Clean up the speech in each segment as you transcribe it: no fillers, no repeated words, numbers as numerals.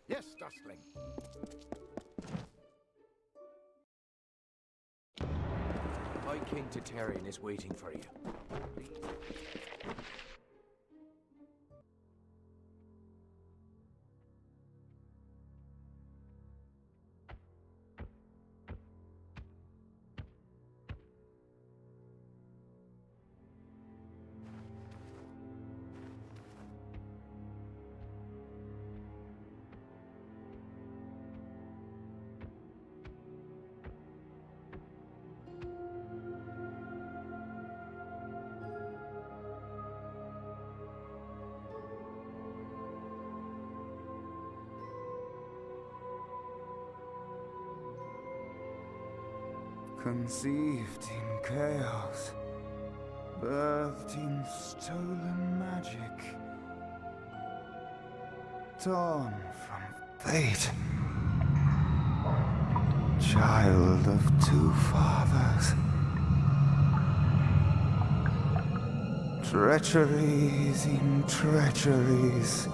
Yes, Dustling. High King Tatarian is waiting for you. Conceived in chaos, birthed in stolen magic, torn from fate, child of two fathers, treacheries in treacheries,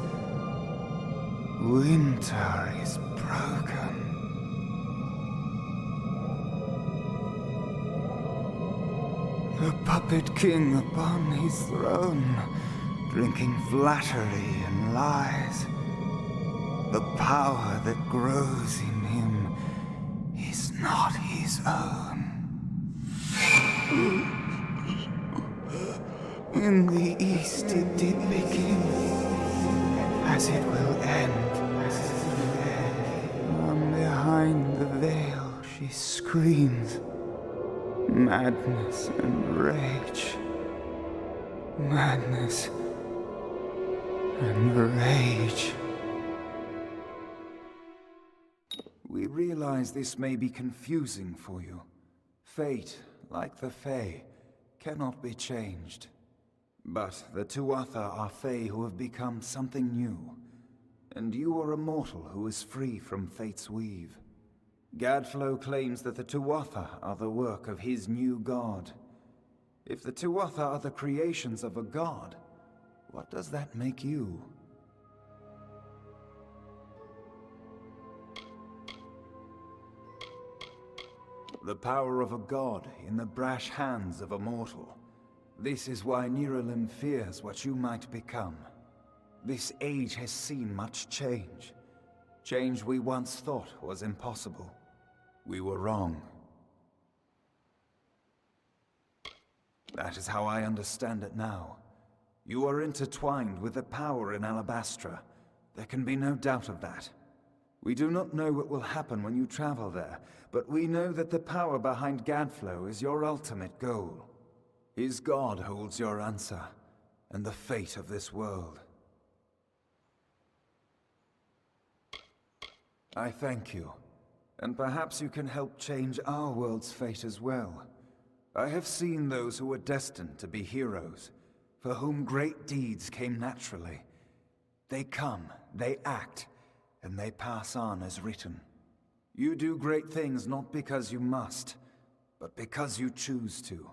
winter is broken. A puppet king upon his throne, drinking flattery and lies. The power that grows in him is not his own. In the east it did begin, as it will end. From behind the veil she screams. Madness and rage. Madness and rage. We realize this may be confusing for you. Fate, like the Fey, cannot be changed. But the Tuatha are Fey who have become something new. And you are a mortal who is free from Fate's weave. Gadflоу claims that the Tuatha are the work of his new god. If the Tuatha are the creations of a god, what does that make you? The power of a god in the brash hands of a mortal. This is why Niralim fears what you might become. This age has seen much change. Change we once thought was impossible. We were wrong. That is how I understand it now. You are intertwined with the power in Alabastra. There can be no doubt of that. We do not know what will happen when you travel there, but we know that the power behind Gadflоу is your ultimate goal. His god holds your answer, and the fate of this world. I thank you, and perhaps you can help change our world's fate as well. I have seen those who were destined to be heroes, for whom great deeds came naturally. They come, they act, and they pass on as written. You do great things not because you must, but because you choose to.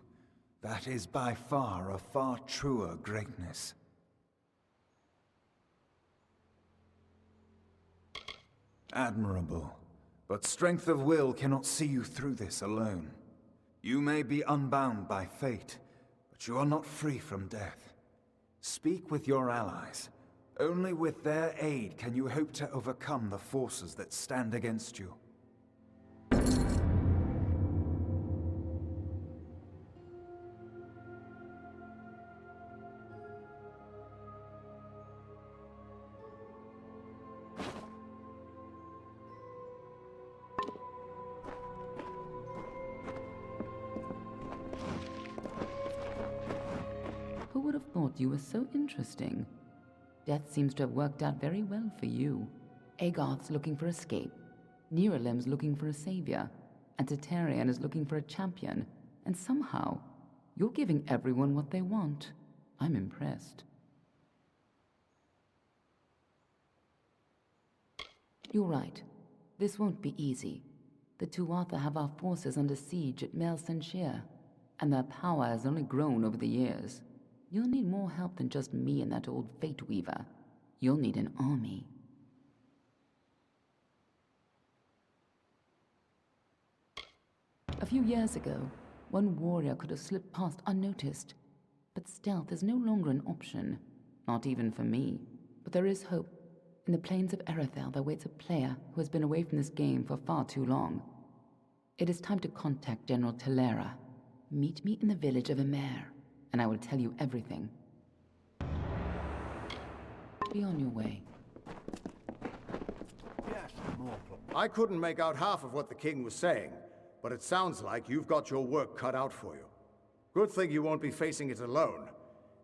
That is by far a far truer greatness. Admirable, but strength of will cannot see you through this alone. You may be unbound by fate, but you are not free from death. Speak with your allies. Only with their aid can you hope to overcome the forces that stand against you. Who would have thought you were so interesting? Death seems to have worked out very well for you. Agarth's looking for escape, Niralim's looking for a savior, and Tatarian is looking for a champion, and somehow, you're giving everyone what they want. I'm impressed. You're right. This won't be easy. The Tuatha have our forces under siege at Mel Senshir, and their power has only grown over the years. You'll need more help than just me and that old Fate Weaver. You'll need an army. A few years ago, one warrior could have slipped past unnoticed. But stealth is no longer an option. Not even for me. But there is hope. In the plains of Erethel there waits a player who has been away from this game for far too long. It is time to contact General Telera. Meet me in the village of Emer, and I will tell you everything. Be on your way. Yes, mortal. I couldn't make out half of what the king was saying, but it sounds like you've got your work cut out for you. Good thing you won't be facing it alone.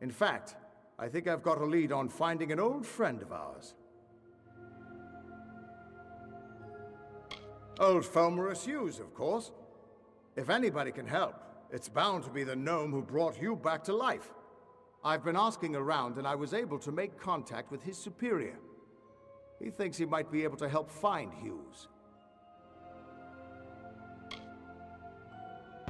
In fact, I think I've got a lead on finding an old friend of ours. Old Fomorous Hughes, of course. If anybody can help, it's bound to be the gnome who brought you back to life. I've been asking around and I was able to make contact with his superior. He thinks he might be able to help find Hughes.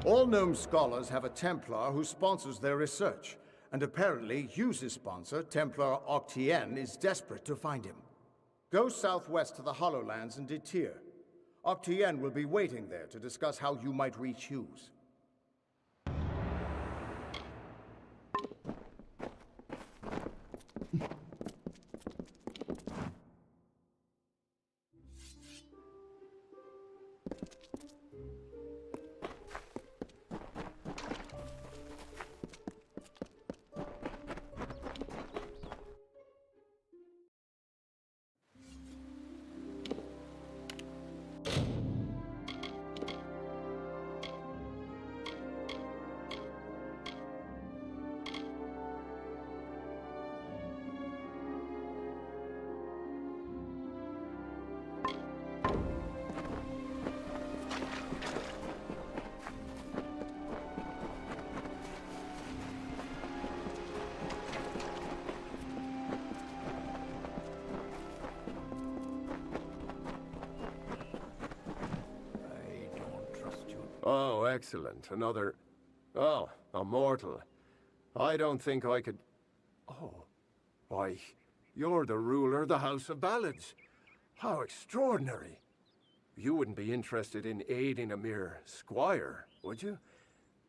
All gnome scholars have a Templar who sponsors their research, and apparently Hughes' sponsor, Templar Octien, is desperate to find him. Go southwest to the Hollowlands and Detir. Octien will be waiting there to discuss how you might reach Hughes. Oh, excellent. Another... Oh, a mortal. I don't think I could... Oh. Why, you're the ruler of the House of Ballads. How extraordinary. You wouldn't be interested in aiding a mere squire, would you?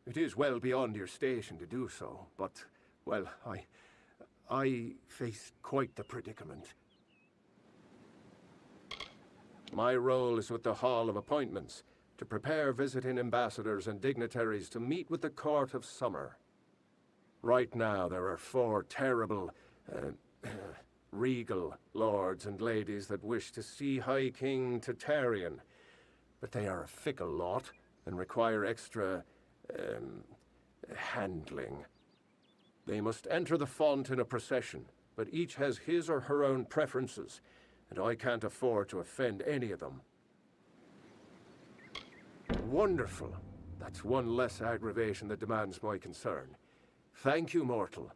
It is well beyond your station to do so, but, well, I face quite the predicament. My role is with the Hall of Appointments, to prepare visiting ambassadors and dignitaries to meet with the Court of Summer. Right now, there are 4 terrible, regal lords and ladies that wish to see High King Tatarian, but they are a fickle lot and require extra, handling. They must enter the font in a procession, but each has his or her own preferences, and I can't afford to offend any of them. Wonderful. That's one less aggravation that demands my concern. Thank you, mortal.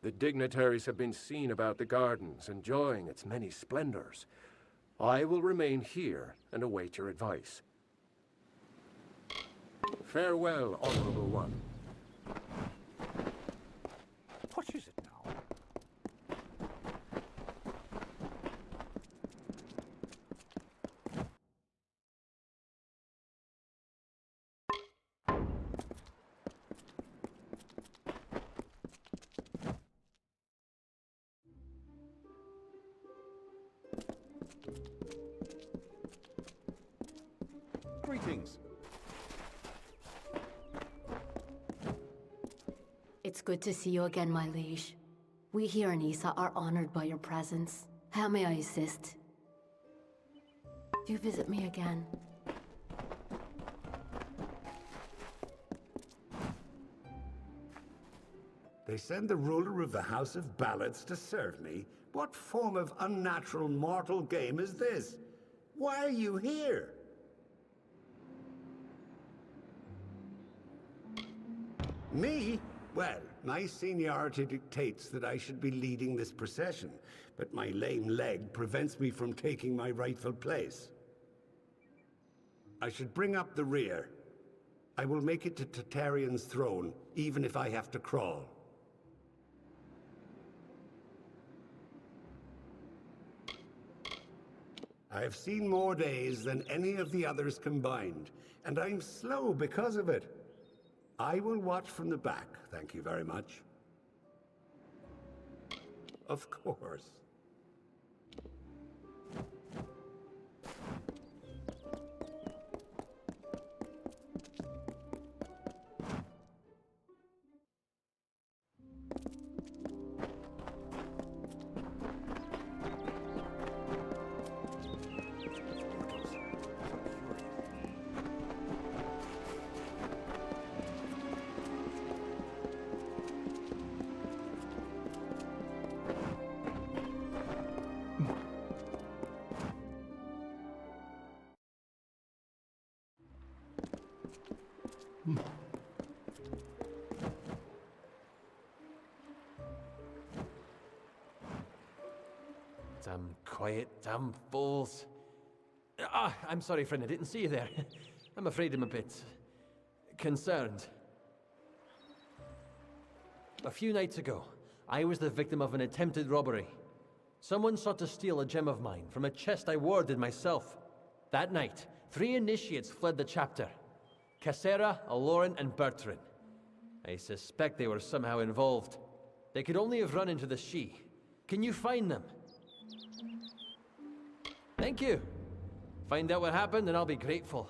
The dignitaries have been seen about the gardens, enjoying its many splendors. I will remain here and await your advice. Farewell, honorable one. What is it now? Greetings. It's good to see you again, my liege. We here in Isa are honored by your presence. How may I assist? Do visit me again. They send the ruler of the House of Ballads to serve me? What form of unnatural mortal game is this? Why are you here? Me? Well, my seniority dictates that I should be leading this procession, but my lame leg prevents me from taking my rightful place. I should bring up the rear. I will make it to Tatarian's throne, even if I have to crawl. I have seen more days than any of the others combined, and I'm slow because of it. I will watch from the back, thank you very much. Of course. Damn quiet, damn fools. I'm sorry, friend, I didn't see you there. I'm afraid I'm a bit concerned. A few nights ago, I was the victim of an attempted robbery. Someone sought to steal a gem of mine from a chest I warded myself. That night, 3 initiates fled the chapter. Cassera, Aloran, and Bertrand. I suspect they were somehow involved. They could only have run into the Shi. Can you find them? Thank you. Find out what happened and I'll be grateful.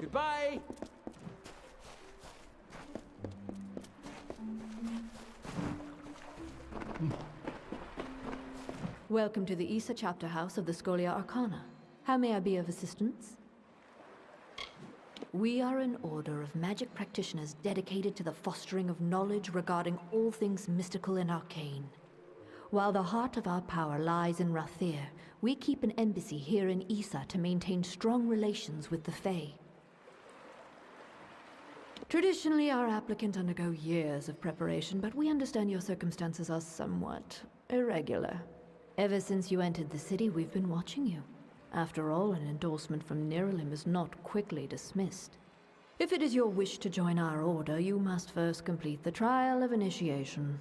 Goodbye! Welcome to the Isa chapter house of the Scholia Arcana. How may I be of assistance? We are an order of magic practitioners dedicated to the fostering of knowledge regarding all things mystical and arcane. While the heart of our power lies in Rathir, we keep an embassy here in Issa to maintain strong relations with the Fey. Traditionally, our applicants undergo years of preparation, but we understand your circumstances are somewhat irregular. Ever since you entered the city, we've been watching you. After all, an endorsement from Niralim is not quickly dismissed. If it is your wish to join our order, you must first complete the trial of initiation.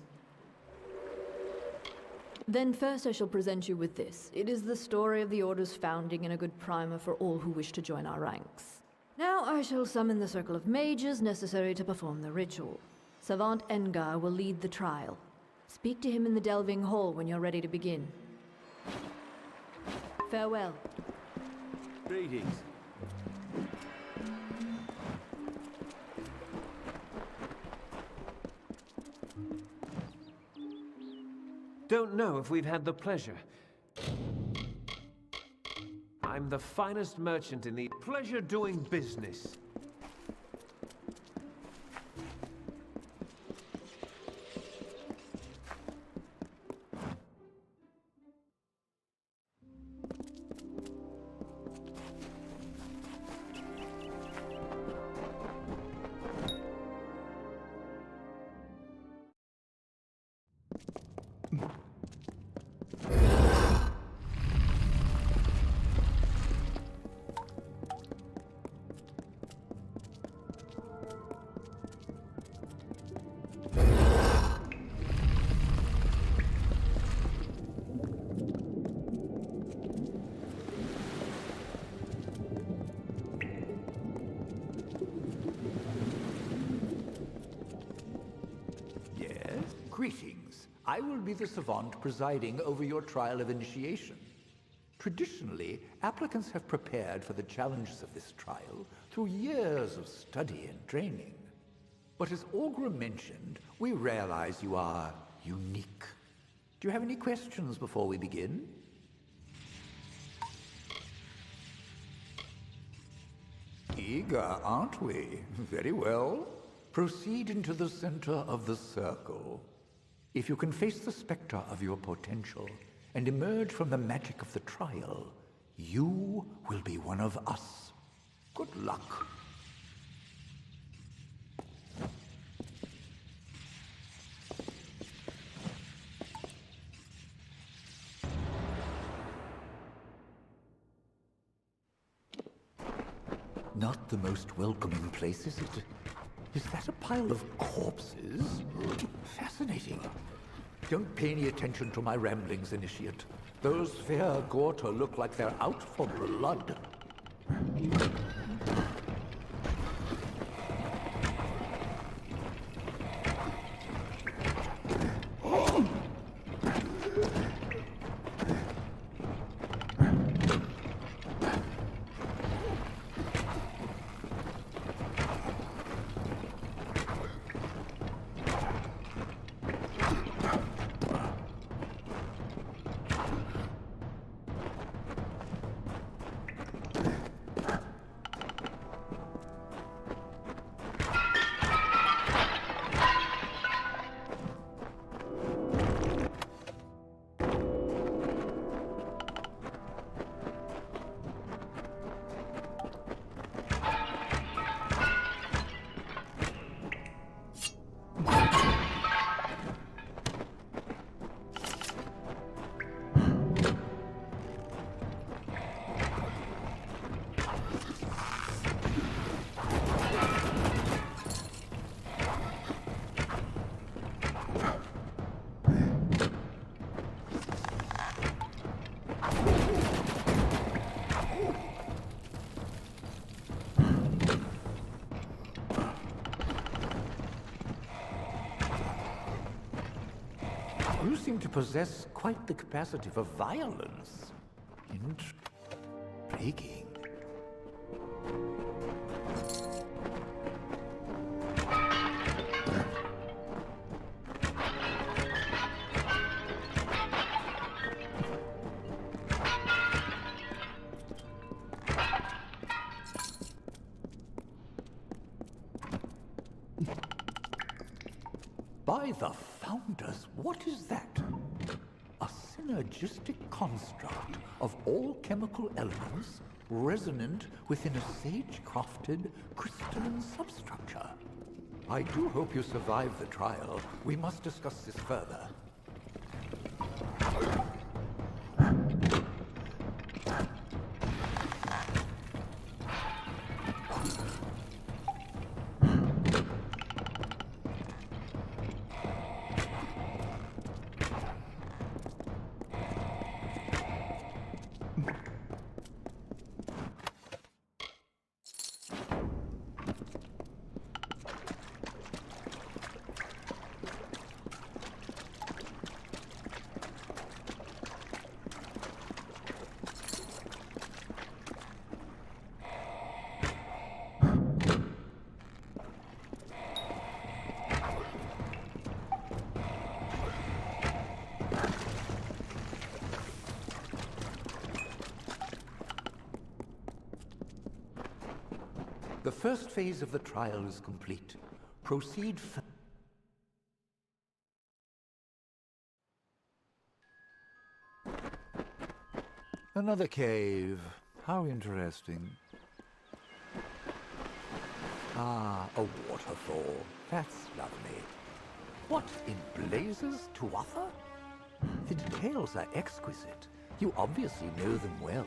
Then first I shall present you with this. It is the story of the Order's founding and a good primer for all who wish to join our ranks. Now I shall summon the circle of mages necessary to perform the ritual. Savant Engar will lead the trial. Speak to him in the Delving Hall when you're ready to begin. Farewell. Greetings. Don't know if we've had the pleasure. I'm the finest merchant in the pleasure doing business. Greetings. I will be the savant presiding over your trial of initiation. Traditionally, applicants have prepared for the challenges of this trial through years of study and training. But as Augur mentioned, we realize you are unique. Do you have any questions before we begin? Eager, aren't we? Very well. Proceed into the center of the circle. If you can face the specter of your potential and emerge from the magic of the trial, you will be one of us. Good luck. Not the most welcoming place, is it? Is that a pile of corpses? Fascinating. Don't pay any attention to my ramblings, Initiate. Those fair Gorta look like they're out for blood. You seem to possess quite the capacity for violence. Intriguing. By the founders, what is that? A synergistic construct of all chemical elements resonant within a sage-crafted crystalline substructure. I do hope you survive the trial. We must discuss this further. The first phase of the trial is complete. Proceed Another cave. How interesting. Ah, a waterfall. That's lovely. What in blazes, Tuatha? The details are exquisite. You obviously know them well.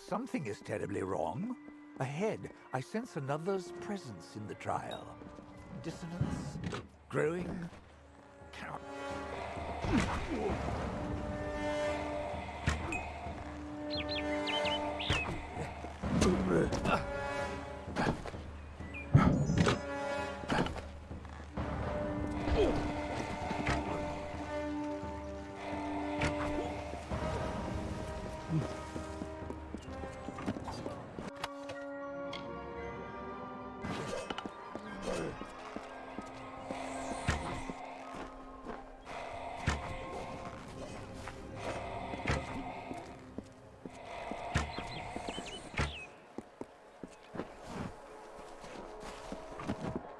Something is terribly wrong. Ahead, I sense another's presence in the trial. Dissonance, growing, cannot...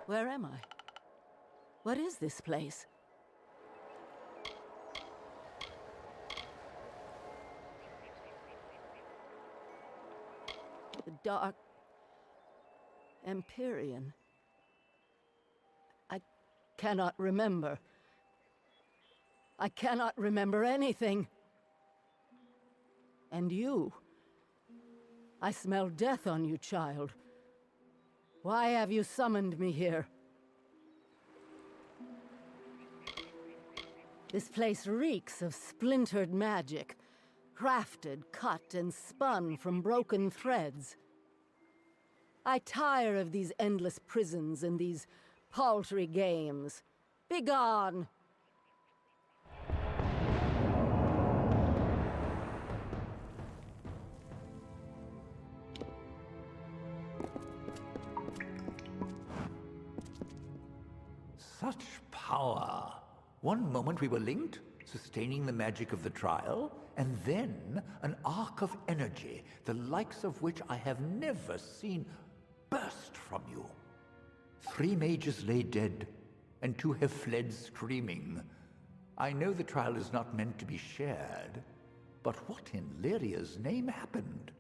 Where am I? What is this place? The dark Empyrean. I cannot remember. I cannot remember anything. And you. I smell death on you, child. Why have you summoned me here? This place reeks of splintered magic, crafted, cut, and spun from broken threads. I tire of these endless prisons and these paltry games. Begone! Such power! One moment we were linked, sustaining the magic of the trial, and then an arc of energy, the likes of which I have never seen, burst from you. 3 mages lay dead, and 2 have fled screaming. I know the trial is not meant to be shared, but what in Lyria's name happened?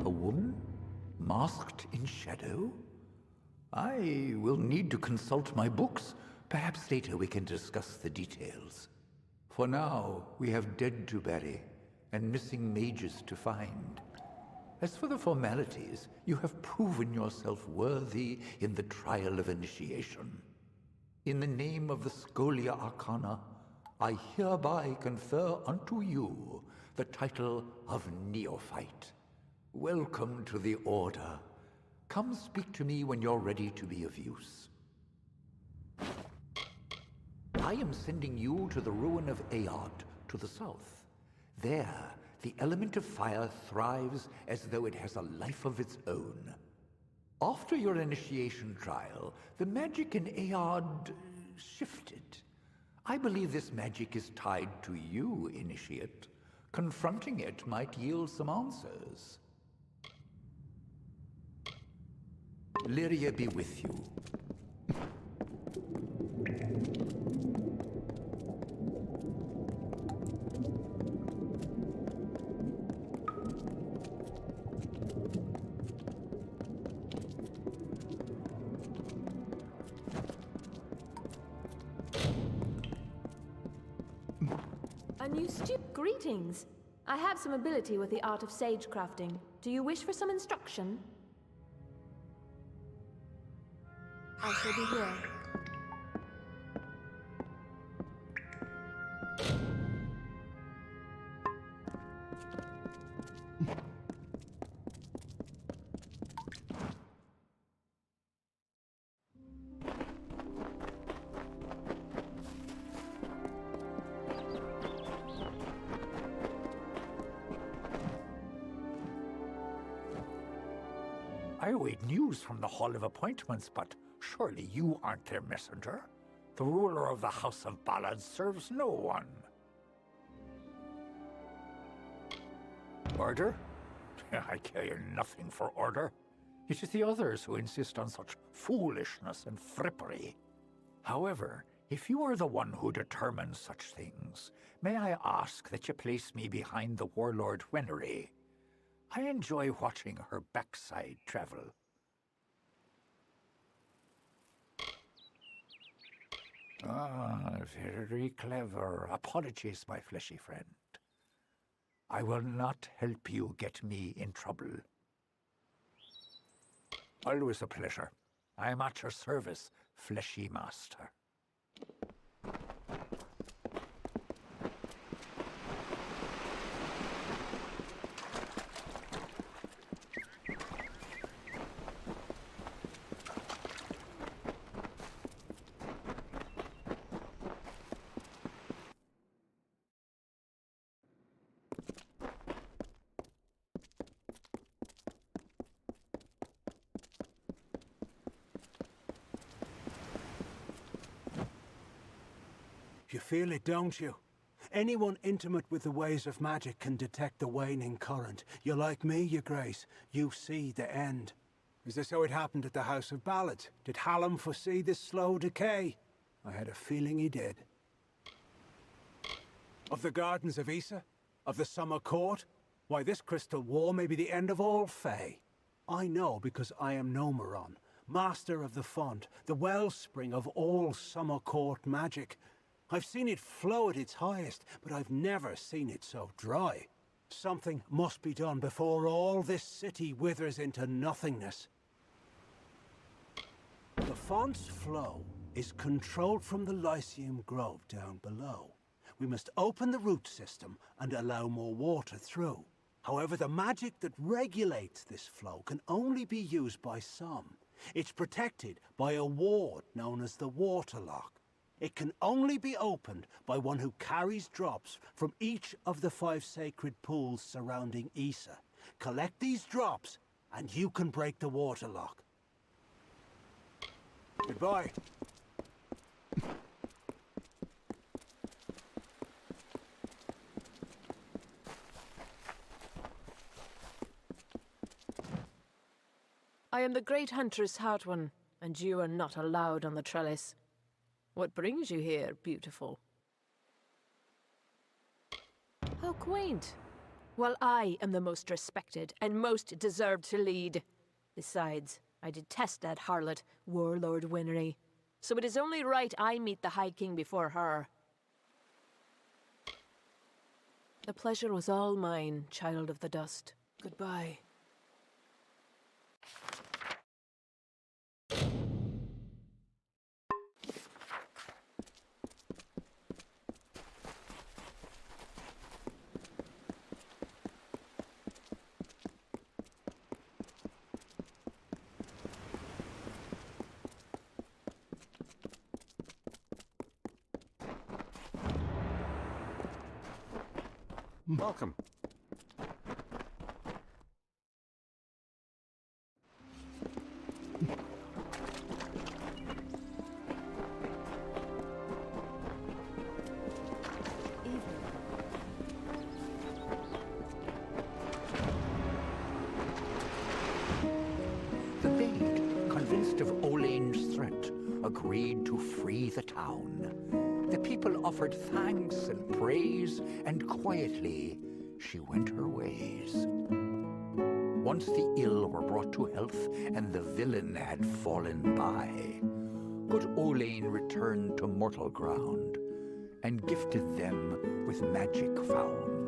A woman? Masked in shadow? I will need to consult my books, Perhaps later we can discuss the details. For now, we have dead to bury and missing mages to find. As for the formalities, you have proven yourself worthy in the trial of initiation. In the name of the Scholia Arcana, I hereby confer unto you the title of Neophyte. Welcome to the Order. Come speak to me when you're ready to be of use. I am sending you to the ruin of Aod, to the south. There, the element of fire thrives as though it has a life of its own. After your initiation trial, the magic in Aod shifted. I believe this magic is tied to you, Initiate. Confronting it might yield some answers. Lyria be with you. A new greetings. I have some ability with the art of sage crafting. Do you wish for some instruction? I shall be here. I await news from the Hall of Appointments, but surely you aren't their messenger. The ruler of the House of Ballads serves no one. Order? I care nothing for order. It is the others who insist on such foolishness and frippery. However, if you are the one who determines such things, may I ask that you place me behind the warlord Wenery? I enjoy watching her backside travel. Ah, very clever. Apologies, my fleshy friend. I will not help you get me in trouble. Always a pleasure. I am at your service, fleshy master. You feel it, don't you? Anyone intimate with the ways of magic can detect the waning current. You're like me, your grace. You see the end. Is this how it happened at the House of Ballads? Did Hallam foresee this slow decay? I had a feeling he did. Of the Gardens of Issa? Of the Summer Court? Why, this crystal war may be the end of all Fey. I know because I am Nomeron, master of the font, the wellspring of all Summer Court magic. I've seen it flow at its highest, but I've never seen it so dry. Something must be done before all this city withers into nothingness. The font's flow is controlled from the Lyceum Grove down below. We must open the root system and allow more water through. However, the magic that regulates this flow can only be used by some. It's protected by a ward known as the Waterlock. It can only be opened by one who carries drops from each of the 5 sacred pools surrounding Issa. Collect these drops, and you can break the Waterlock. Goodbye. I am the great huntress Hartwan, and you are not allowed on the trellis. What brings you here, beautiful? How quaint. Well, I am the most respected and most deserved to lead. Besides, I detest that harlot, Warlord Winnery. so it is only right I meet the High King before her. The pleasure was all mine, child of the dust. Goodbye. Welcome. The Maid, convinced of Olane's threat, agreed to free the town. The people offered thanks and praise, and quietly she went her ways. Once the ill were brought to health, and the villain had fallen by, good Olane returned to mortal ground, and gifted them with magic found.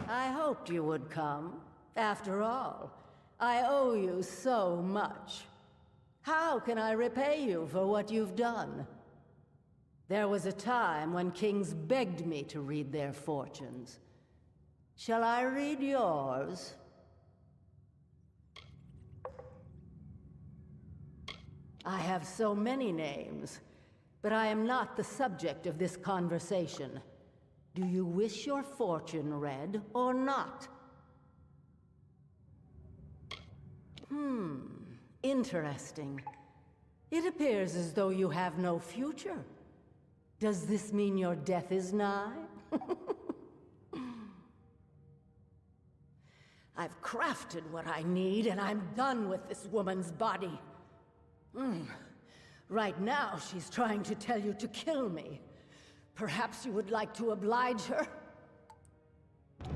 I hoped you would come. After all, I owe you so much. How can I repay you for what you've done? There was a time when kings begged me to read their fortunes. Shall I read yours? I have so many names, but I am not the subject of this conversation. Do you wish your fortune read or not? Interesting. It appears as though you have no future. Does this mean your death is nigh? I've crafted what I need, and I'm done with this woman's body. Right now, she's trying to tell you to kill me. Perhaps you would like to oblige her?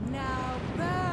Now burn!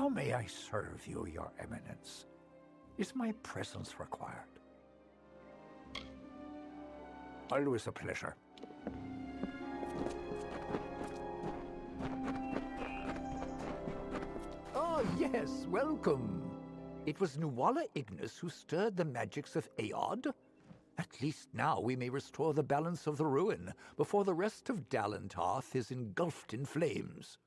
How may I serve you, Your Eminence? Is my presence required? Always a pleasure. Ah, yes, welcome. It was Nuala Ignis who stirred the magics of Aod. At least now we may restore the balance of the ruin before the rest of Dalentarth is engulfed in flames.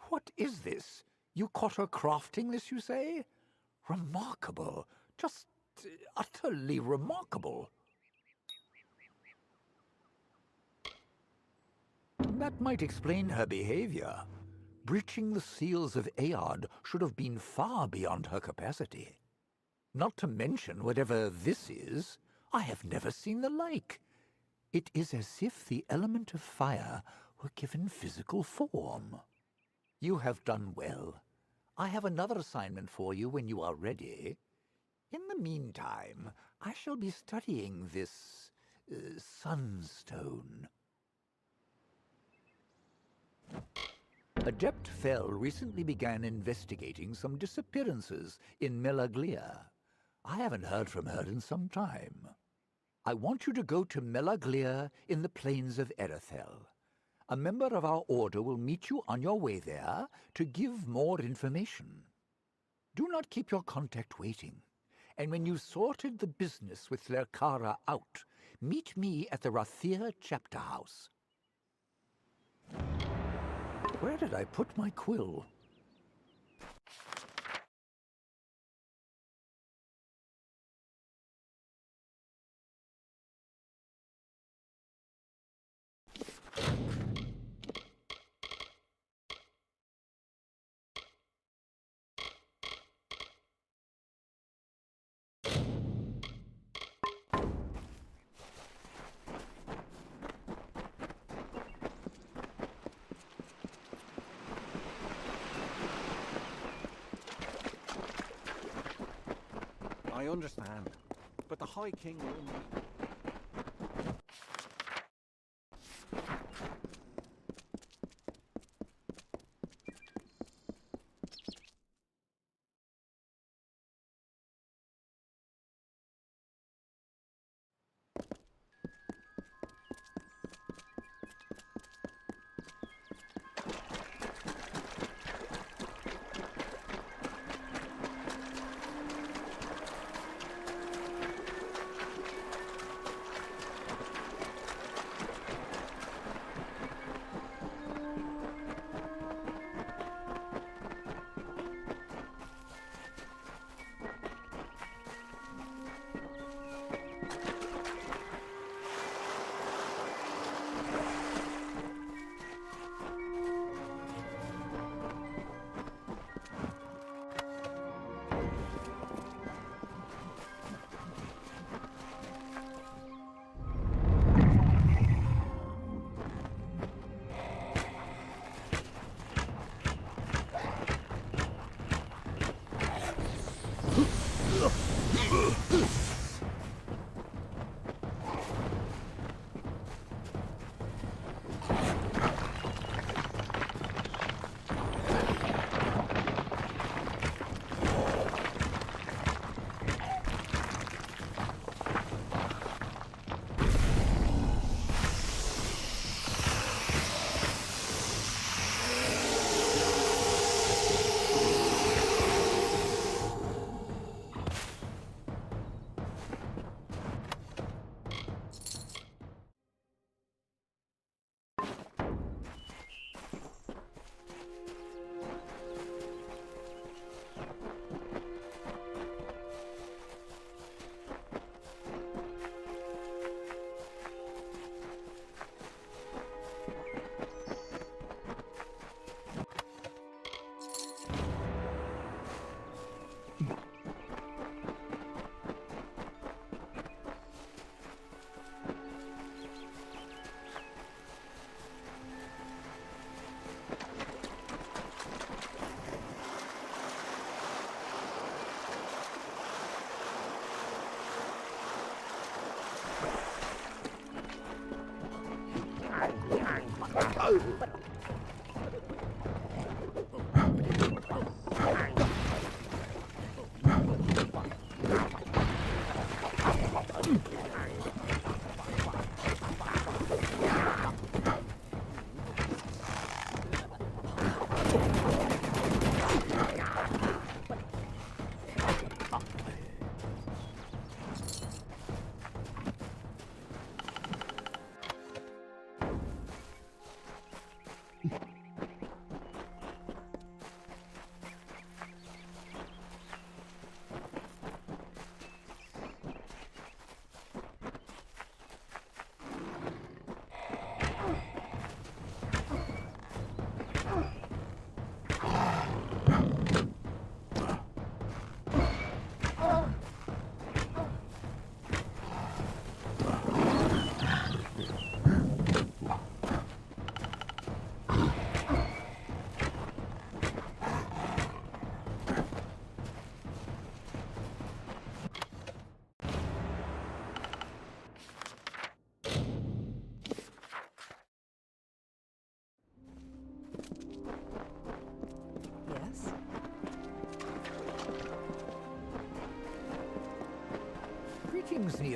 What is this? You caught her crafting this, you say? Remarkable. Just utterly remarkable. That might explain her behavior. Breaching the seals of Aod should have been far beyond her capacity. Not to mention whatever this is, I have never seen the like. It is as if the element of fire were given physical form. You have done well. I have another assignment for you when you are ready. In the meantime, I shall be studying this sunstone. Adept Fell recently began investigating some disappearances in Melaglia. I haven't heard from her in some time. I want you to go to Melaglia in the plains of Erethel. A member of our order will meet you on your way there to give more information. Do not keep your contact waiting, and when you've sorted the business with Lerkara out, meet me at the Rathir chapter house. Where did I put my quill? I understand, but the High King will...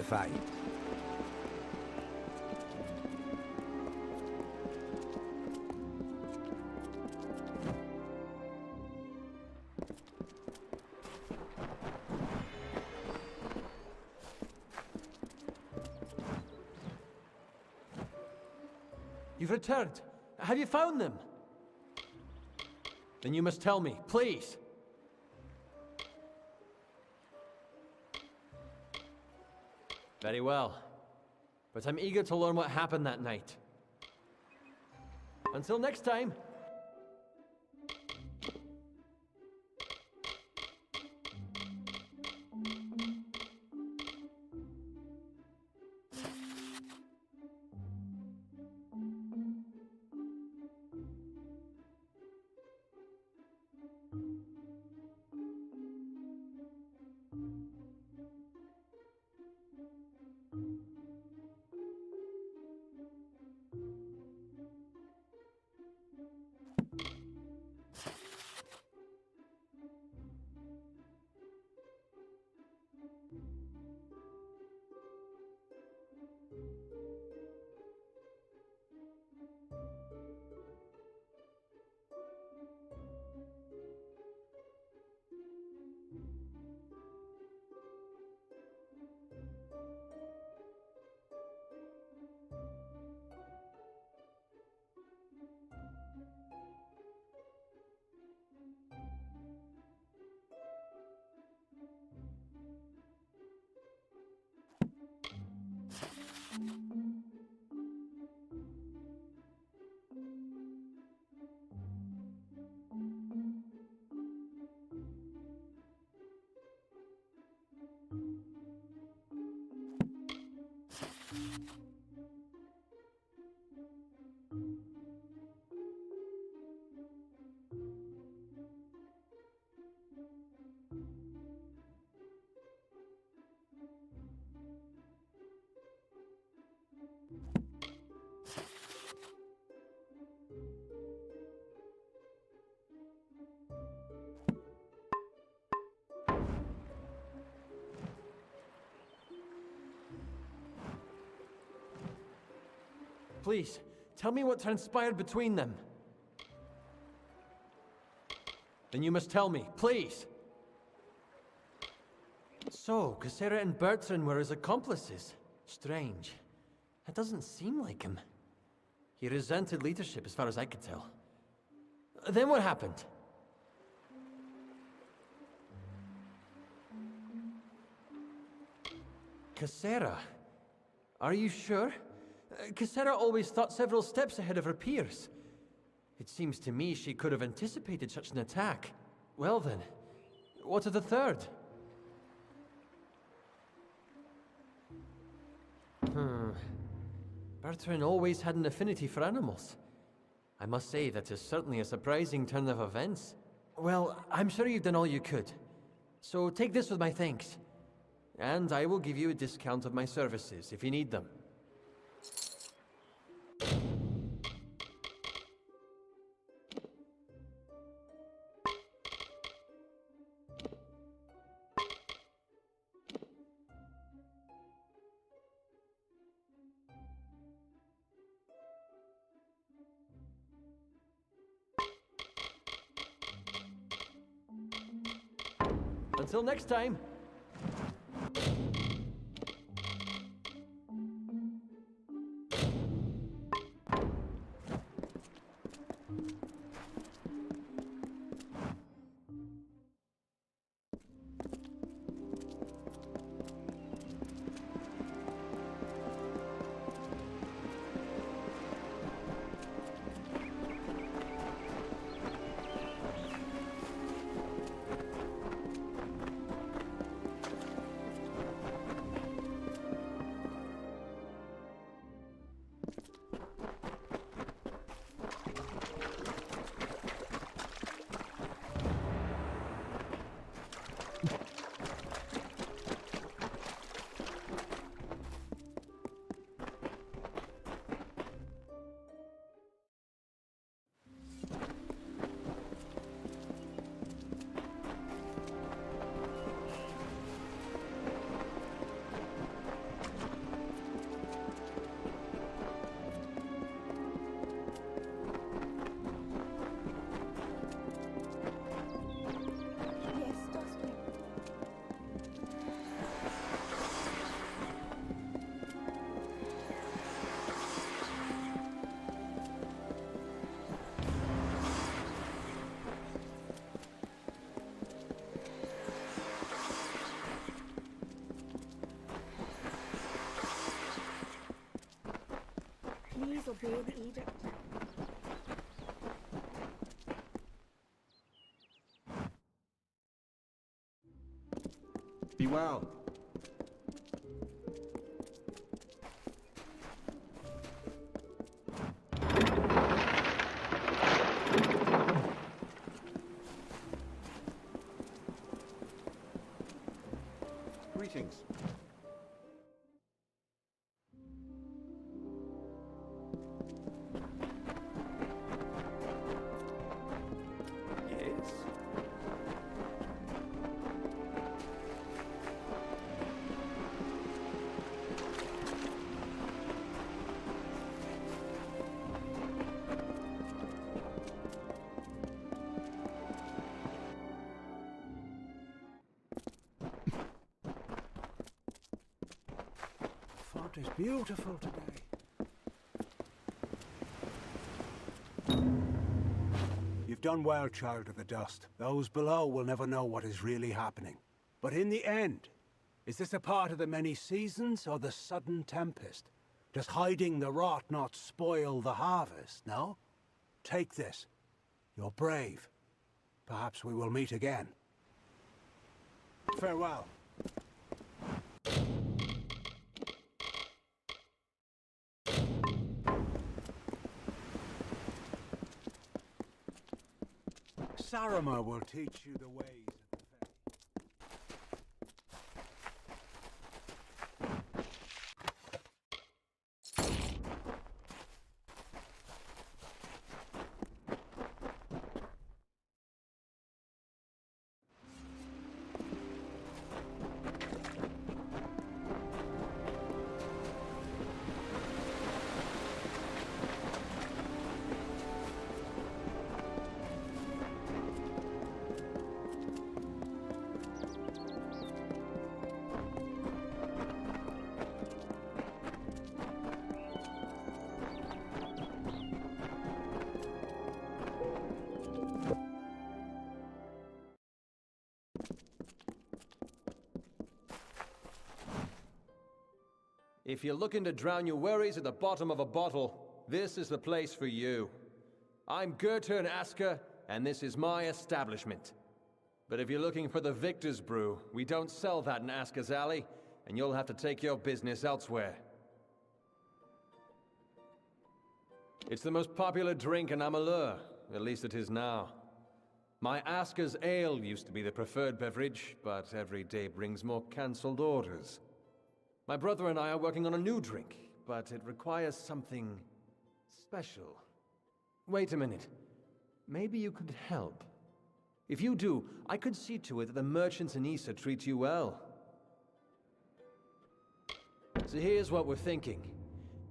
Fei. You've returned. Have you found them? Then you must tell me, please. Very well. But I'm eager to learn what happened that night. Until next time. Please, tell me what transpired between them. Then you must tell me, please. So, Cassera and Bertrand were his accomplices. Strange. That doesn't seem like him. He resented leadership as far as I could tell. Then what happened? Cassera? Are you sure? Cassera always thought several steps ahead of her peers. It seems to me she could have anticipated such an attack. Well then, what of the third? Bertrand always had an affinity for animals. I must say that is certainly a surprising turn of events. Well, I'm sure you've done all you could. So take this with my thanks. And I will give you a discount of my services if you need them. Until next time. Please obey the edict. Be well. Greetings. Yes? Font is beautiful today. You've done well, Child of the Dust. Those below will never know what is really happening. But in the end, is this a part of the many seasons or the sudden tempest? Does hiding the rot not spoil the harvest, no? Take this. You're brave. Perhaps we will meet again. Farewell. Sarama will teach you the ways of the Fae. If you're looking to drown your worries at the bottom of a bottle, this is the place for you. I'm Gertern Asker, and this is my establishment. But if you're looking for the Victor's Brew, we don't sell that in Asker's Alley, and you'll have to take your business elsewhere. It's the most popular drink in Amalur, at least it is now. My Asker's Ale used to be the preferred beverage, but every day brings more cancelled orders. My brother and I are working on a new drink, but it requires something special. Wait a minute. Maybe you could help. If you do, I could see to it that the merchants in Issa treat you well. So here's what we're thinking.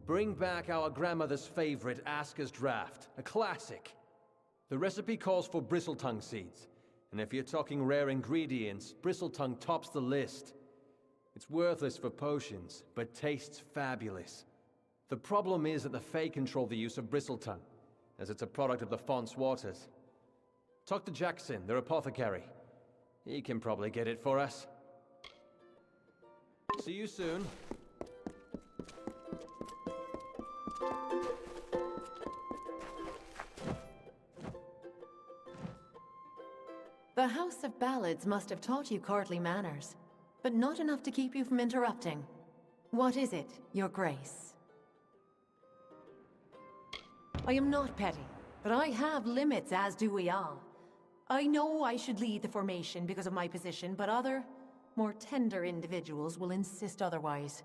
Bring back our grandmother's favorite Asker's Draft, a classic. The recipe calls for bristletongue seeds, and if you're talking rare ingredients, bristletongue tops the list. It's worthless for potions, but tastes fabulous. The problem is that the Fae control the use of bristletongue, as it's a product of the Font's waters. Talk to Jackson, their apothecary. He can probably get it for us. See you soon. The House of Ballads must have taught you courtly manners, but not enough to keep you from interrupting. What is it, Your Grace? I am not petty, but I have limits, as do we all. I know I should lead the formation because of my position, but other, more tender individuals will insist otherwise.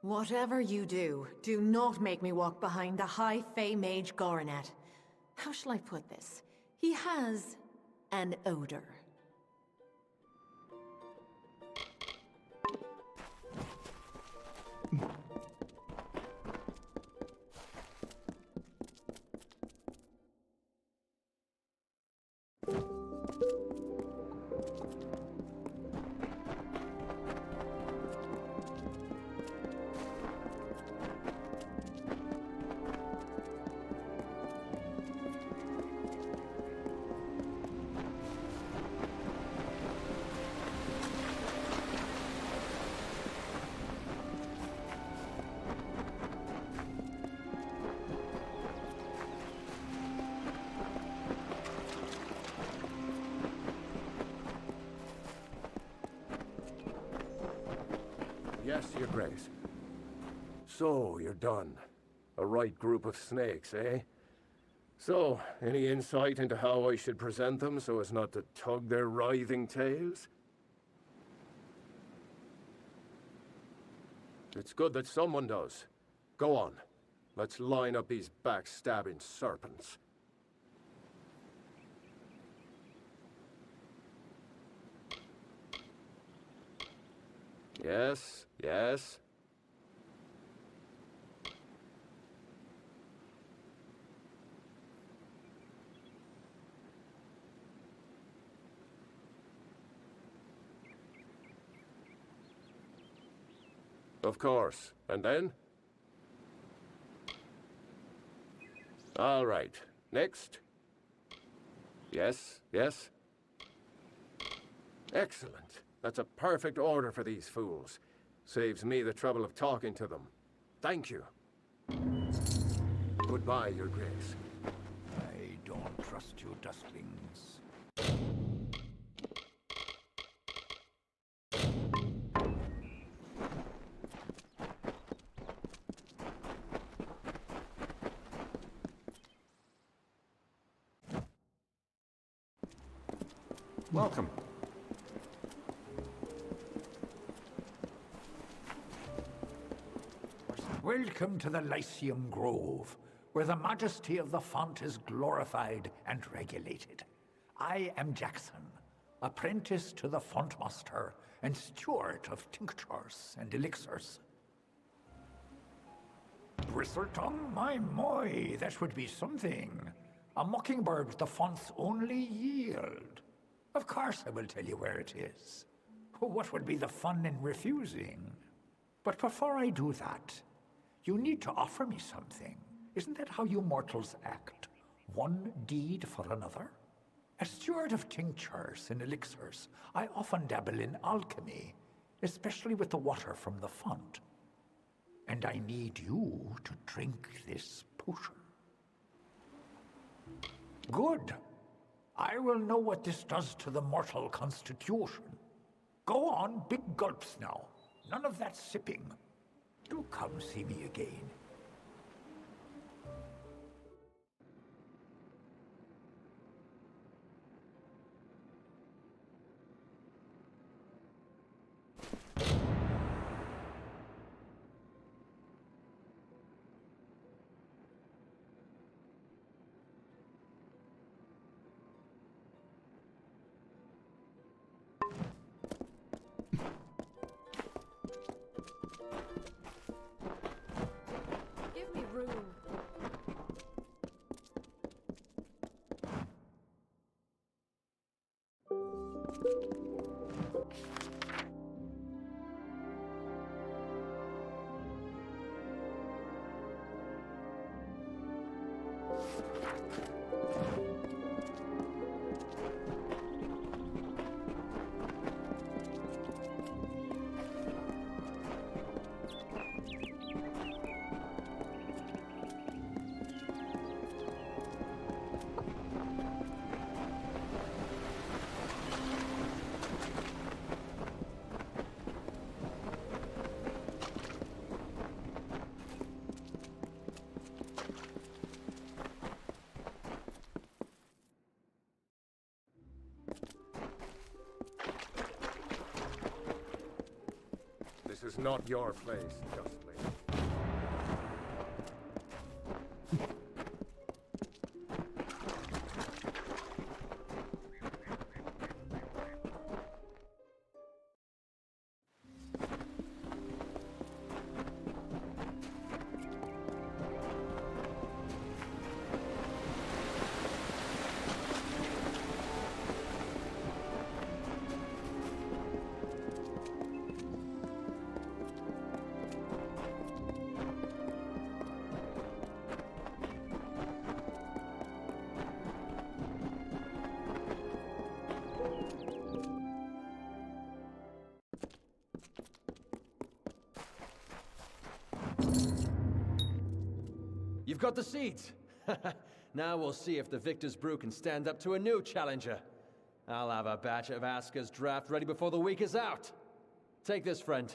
Whatever you do, do not make me walk behind the High Fae Mage Goronet. How shall I put this? He has an odor. Yes, Your Grace. So, you're done. A right group of snakes, eh? So, any insight into how I should present them so as not to tug their writhing tails? It's good that someone does. Go on. Let's line up these backstabbing serpents. Yes, yes. Of course. And then? All right. Next. Yes, yes. Excellent. That's a perfect order for these fools. Saves me the trouble of talking to them. Thank you. Goodbye, Your Grace. I don't trust you, dustlings. Welcome. Welcome to the Lyceum Grove, where the majesty of the font is glorified and regulated. I am Jackson, apprentice to the fontmaster and steward of tinctures and elixirs. Bristletongue, my, that would be something. A mockingbird with the font's only yield. Of course I will tell you where it is. What would be the fun in refusing? But before I do that, you need to offer me something. Isn't that how you mortals act? One deed for another? As steward of tinctures and elixirs, I often dabble in alchemy, especially with the water from the font. And I need you to drink this potion. Good. I will know what this does to the mortal constitution. Go on, big gulps now. None of that sipping. Do come see me again. Give me room. This is not your place, justly. You've got the seeds! Now we'll see if the victor's brew can stand up to a new challenger. I'll have a batch of Aska's draft ready before the week is out. Take this, friend.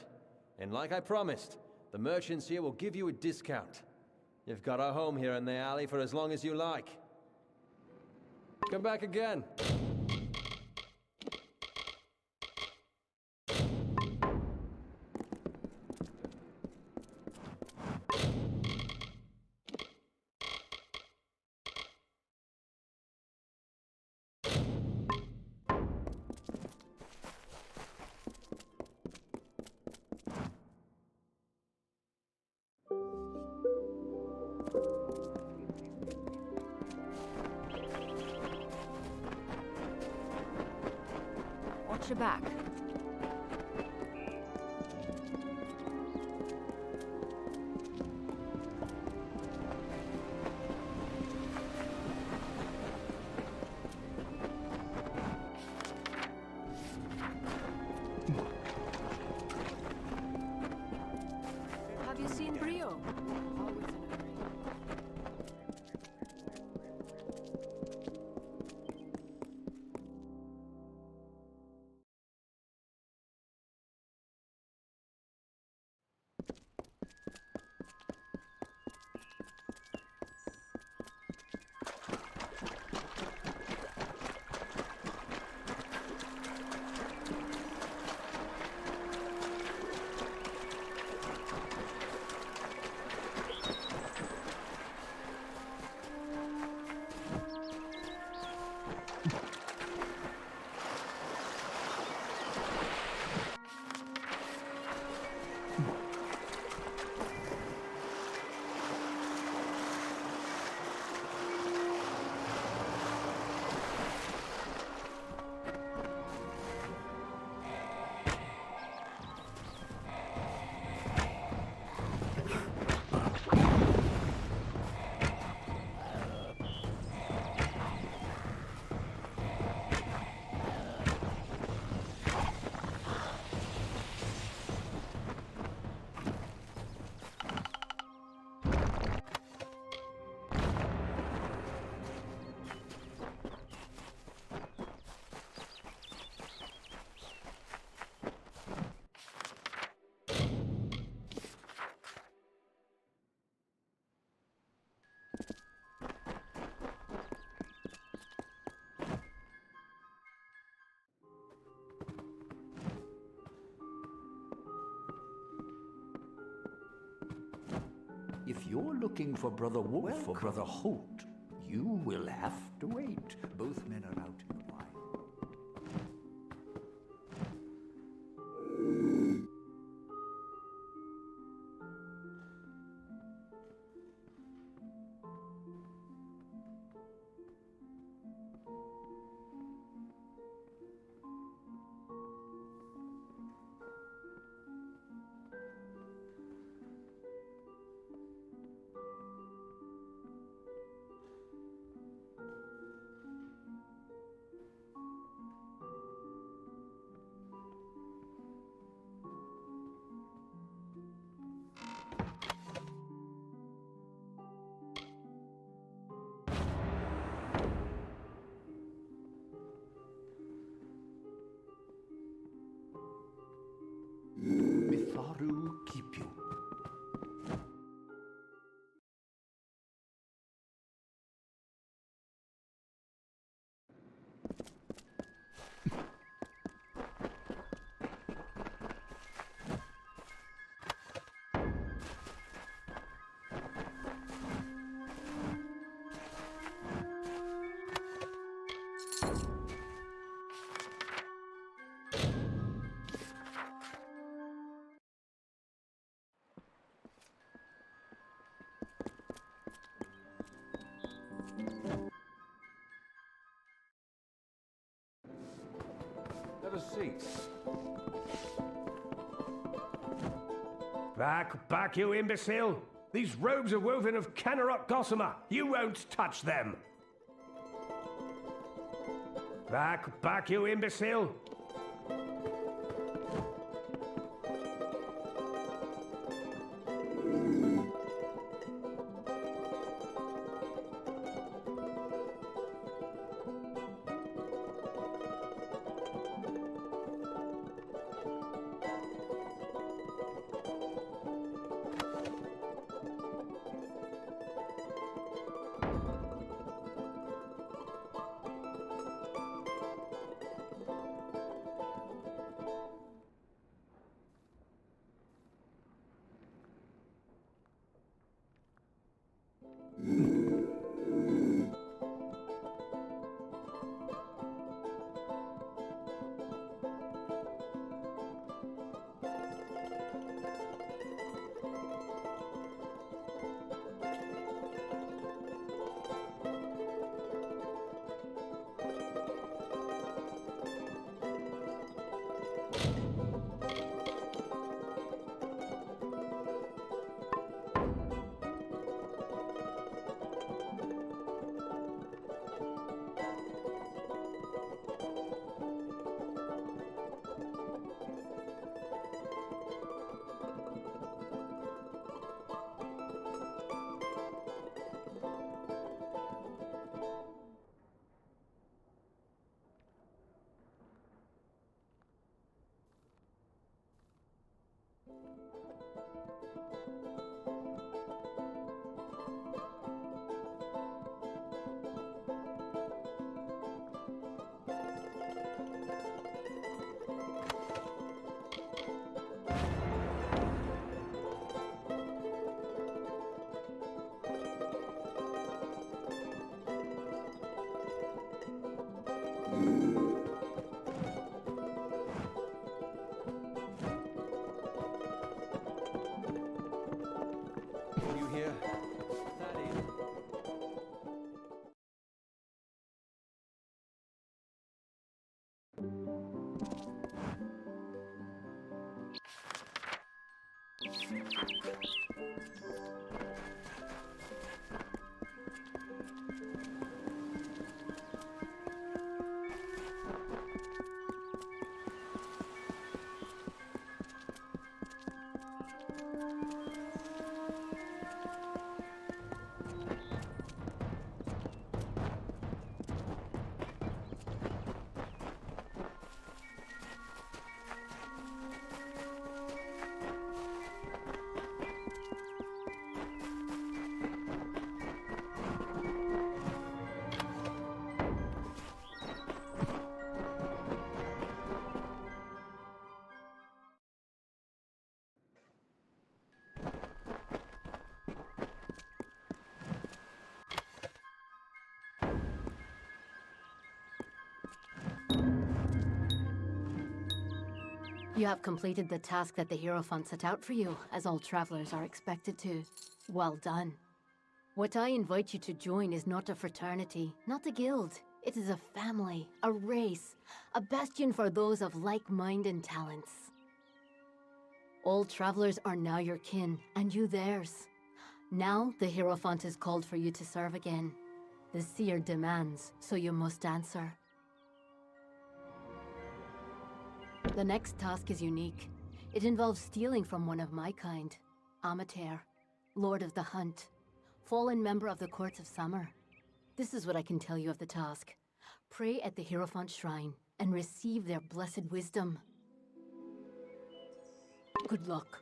And like I promised, the merchants here will give you a discount. You've got a home here in the alley for as long as you like. Come back again. Watch your back. Have you seen Brio? Always in a hurry. If you're looking for Brother Wolf or Brother Holt, you will have to wait. Both men are out in the wild. Mitharu keep you. Have a seat. Back, you imbecile! These robes are woven of Canerot gossamer. You won't touch them. Back, you imbecile! You here? Daddy. You have completed the task that the Hierophant set out for you, as all travelers are expected to. Well done. What I invite you to join is not a fraternity, not a guild. It is a family, a race, a bastion for those of like mind and talents. All travelers are now your kin, and you theirs. Now the Hierophant is called for you to serve again. The seer demands, so you must answer. The next task is unique. It involves stealing from one of my kind. Amateur, Lord of the Hunt, fallen member of the Courts of Summer. This is what I can tell you of the task. Pray at the Hierophant Shrine and receive their blessed wisdom. Good luck.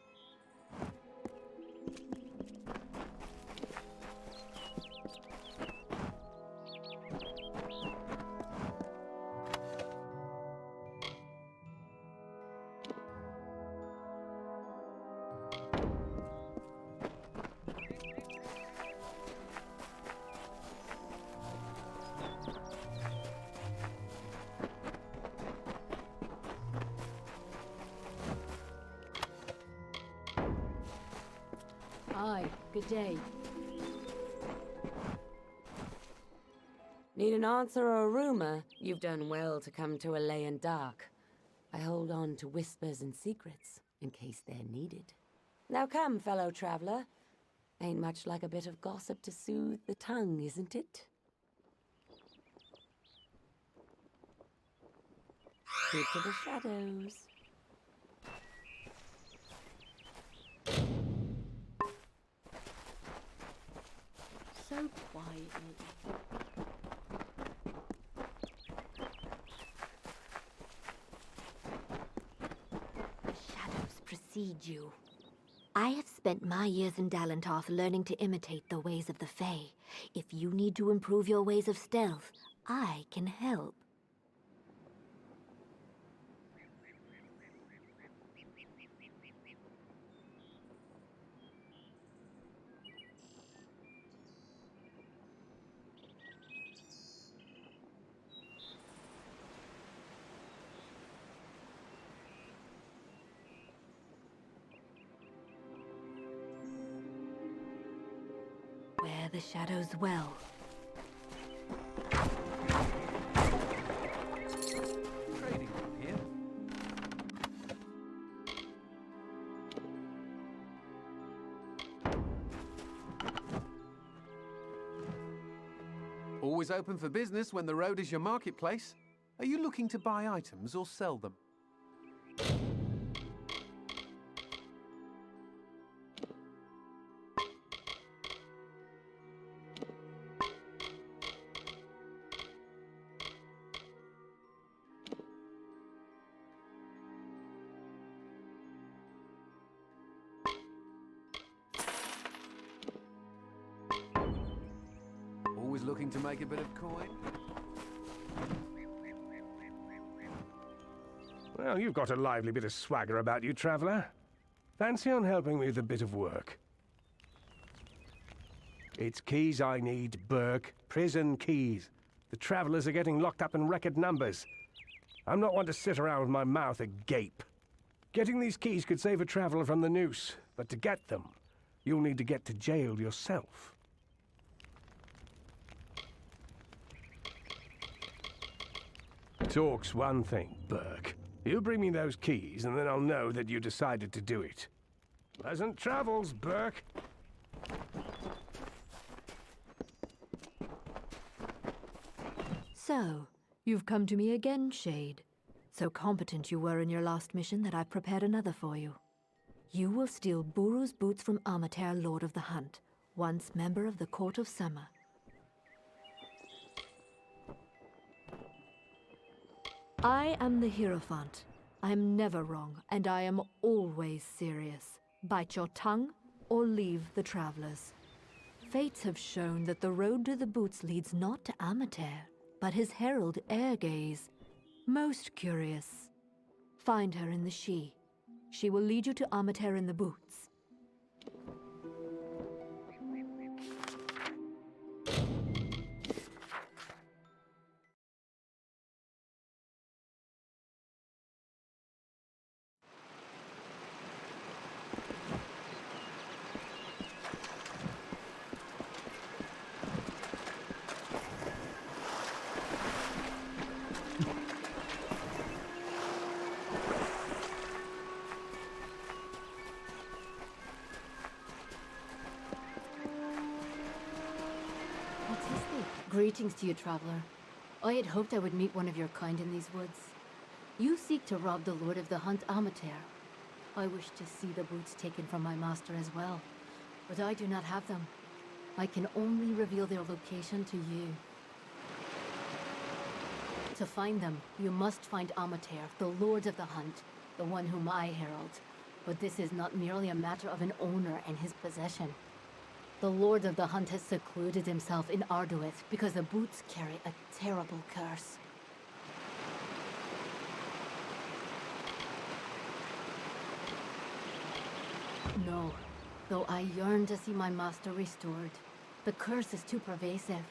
Hi, good day. Need an answer or a rumor? You've done well to come to Alayan Dark. I hold on to whispers and secrets, in case they're needed. Now come, fellow traveler. Ain't much like a bit of gossip to soothe the tongue, isn't it? Keep to the shadows. So quietly. The shadows precede you. I have spent my years in Dalentarth learning to imitate the ways of the Fey. If you need to improve your ways of stealth, I can help. the shadows well. Trading here. Always open for business when the road is your marketplace. Are you looking to buy items or sell them? Always looking to make a bit of coin? Well, you've got a lively bit of swagger about you, traveller. Fancy on helping me with a bit of work? It's keys I need, Burke. Prison keys. The travellers are getting locked up in record numbers. I'm not one to sit around with my mouth agape. Getting these keys could save a traveller from the noose, but to get them, you'll need to get to jail yourself. Talk's one thing, Burke. You bring me those keys, and then I'll know that you decided to do it. Pleasant travels, Burke. So, you've come to me again, Shade. So competent you were in your last mission that I've prepared another for you. You will steal Buru's boots from Amater, Lord of the Hunt, once member of the Court of Summer. I am the Hierophant. I am never wrong, and I am always serious. Bite your tongue, or leave the travelers. Fates have shown that the road to the boots leads not to Amater, but his herald Airgaze. Most curious. Find her in the She. She will lead you to Amater in the boots. Greetings to you, traveler. I had hoped I would meet one of your kind in these woods. You seek to rob the Lord of the Hunt, Amater. I wish to see the boots taken from my master as well, but I do not have them. I can only reveal their location to you. To find them, you must find Amater, the Lord of the Hunt, the one whom I herald. But this is not merely a matter of an owner and his possession. The Lord of the Hunt has secluded himself in Arduith because the boots carry a terrible curse. No, though I yearn to see my master restored, the curse is too pervasive,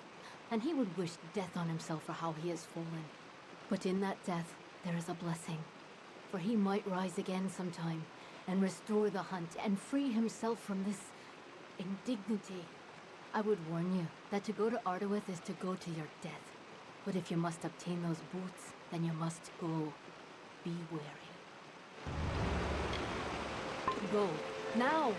and he would wish death on himself for how he has fallen. But in that death, there is a blessing, for he might rise again sometime, and restore the Hunt, and free himself from this indignity. I would warn you that to go to Arduith is to go to your death. But if you must obtain those boots, then you must go. Be wary. Go, now!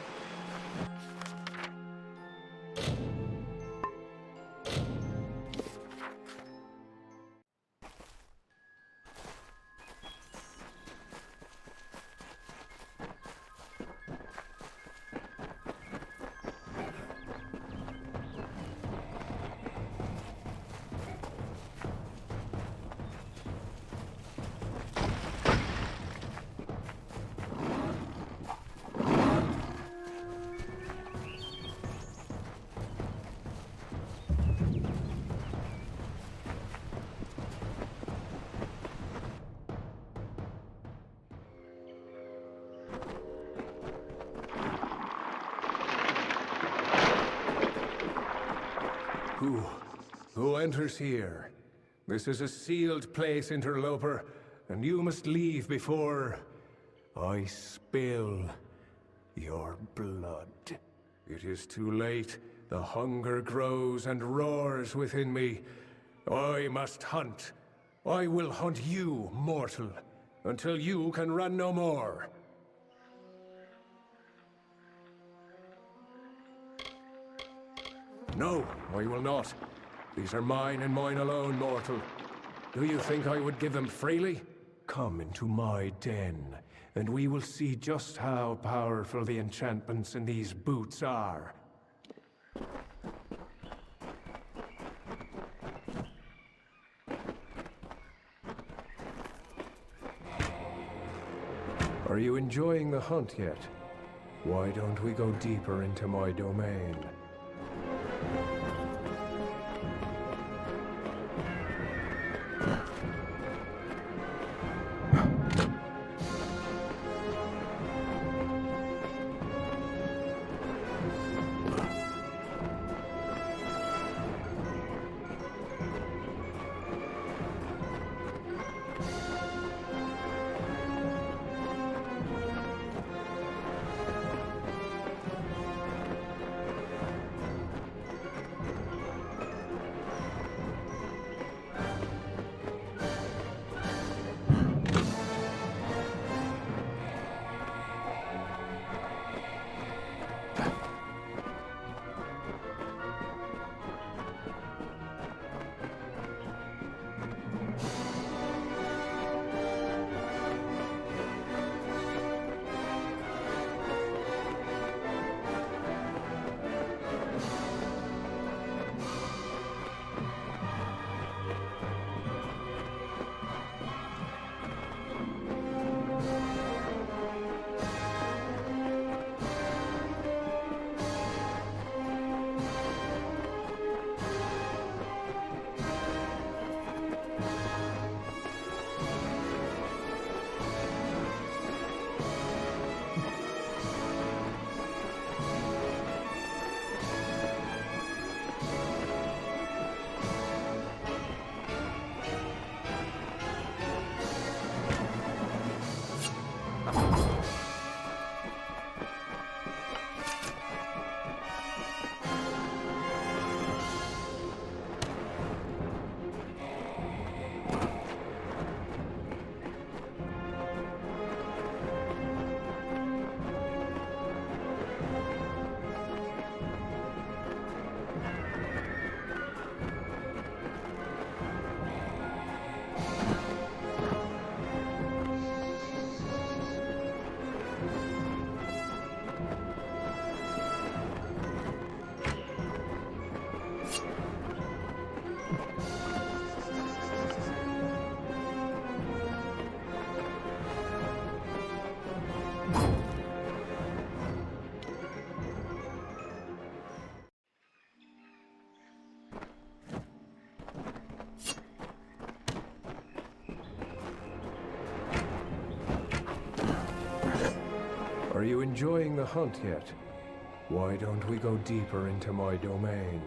Who enters here? This is a sealed place, interloper, and you must leave before I spill your blood. It is too late. The hunger grows and roars within me. I must hunt. I will hunt you, mortal, until you can run no more. No, I will not. These are mine and mine alone, mortal. Do you think I would give them freely? Come into my den, and we will see just how powerful the enchantments in these boots are. Are you enjoying the hunt yet? Why don't we go deeper into my domain? Are you enjoying the hunt yet? Why don't we go deeper into my domain?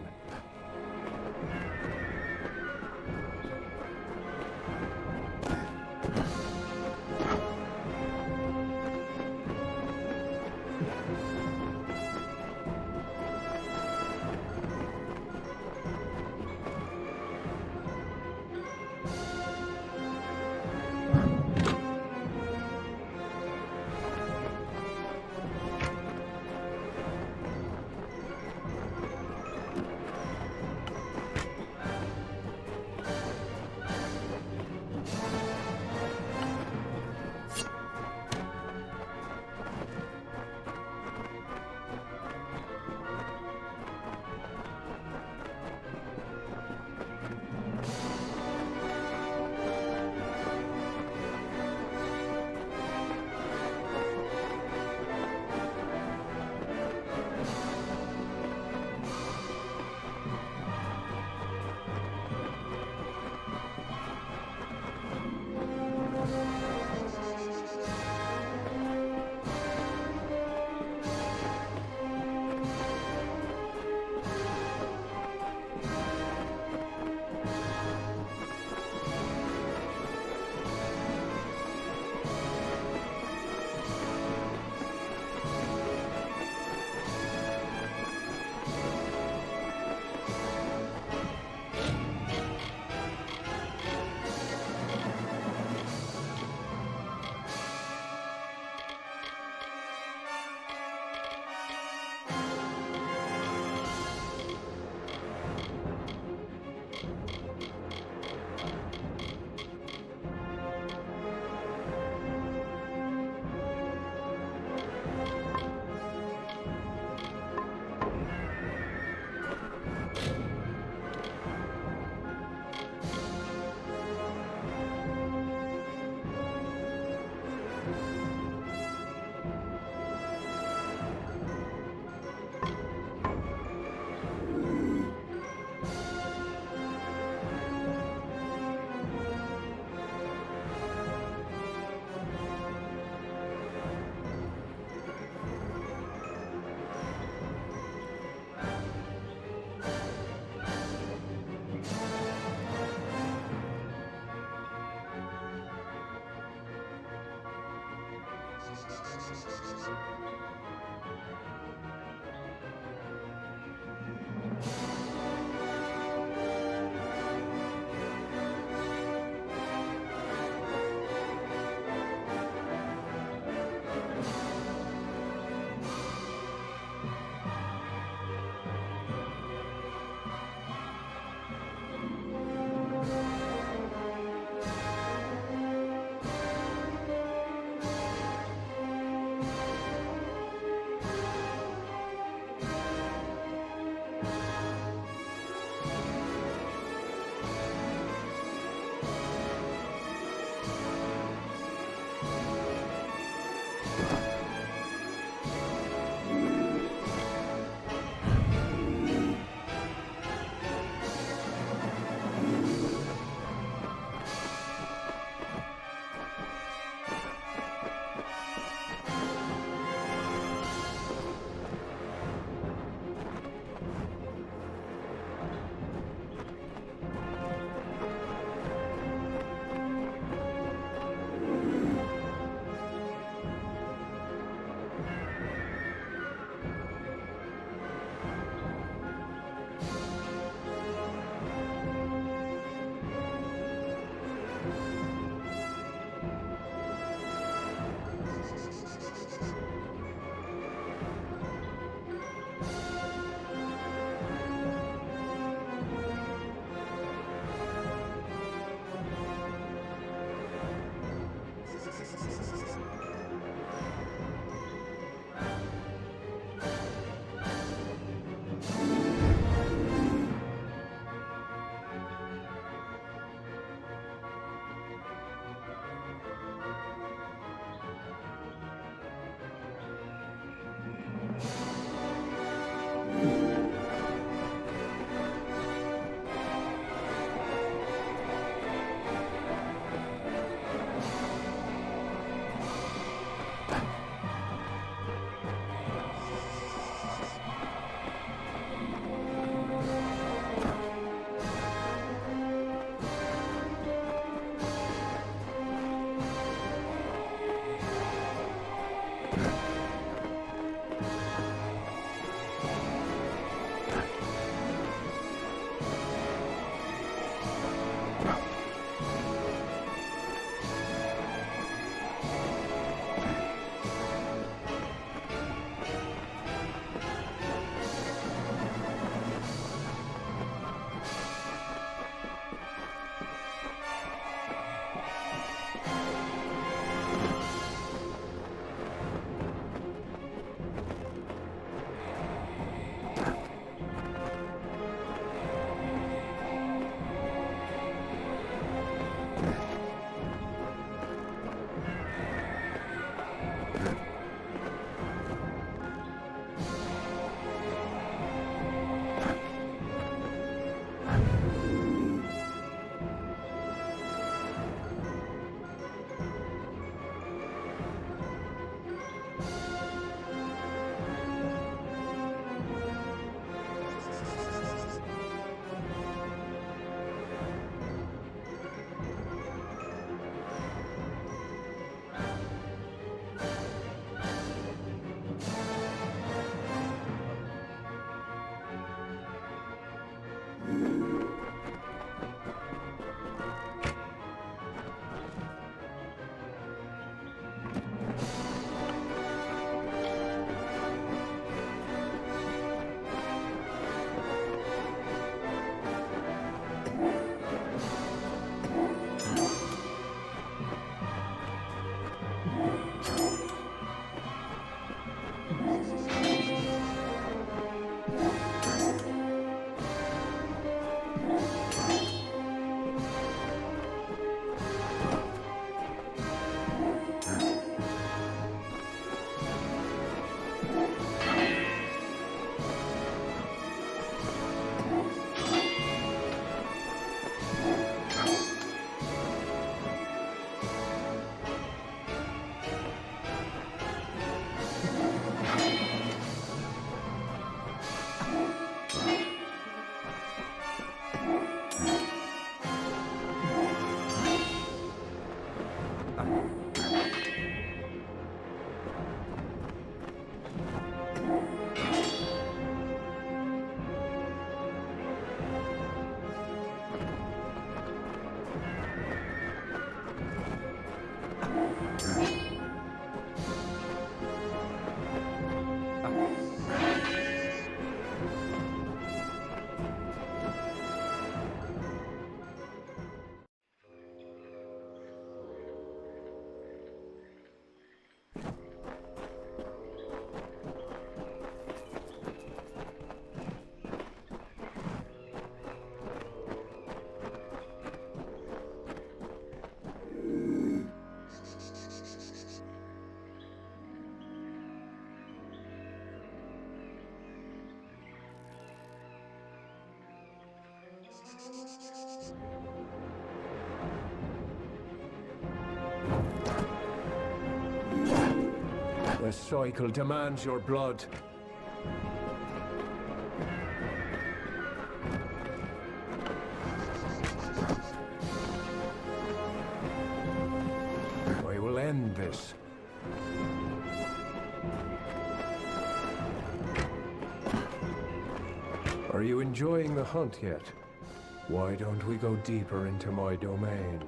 The cycle demands your blood. I will end this. Are you enjoying the hunt yet? Why don't we go deeper into my domain?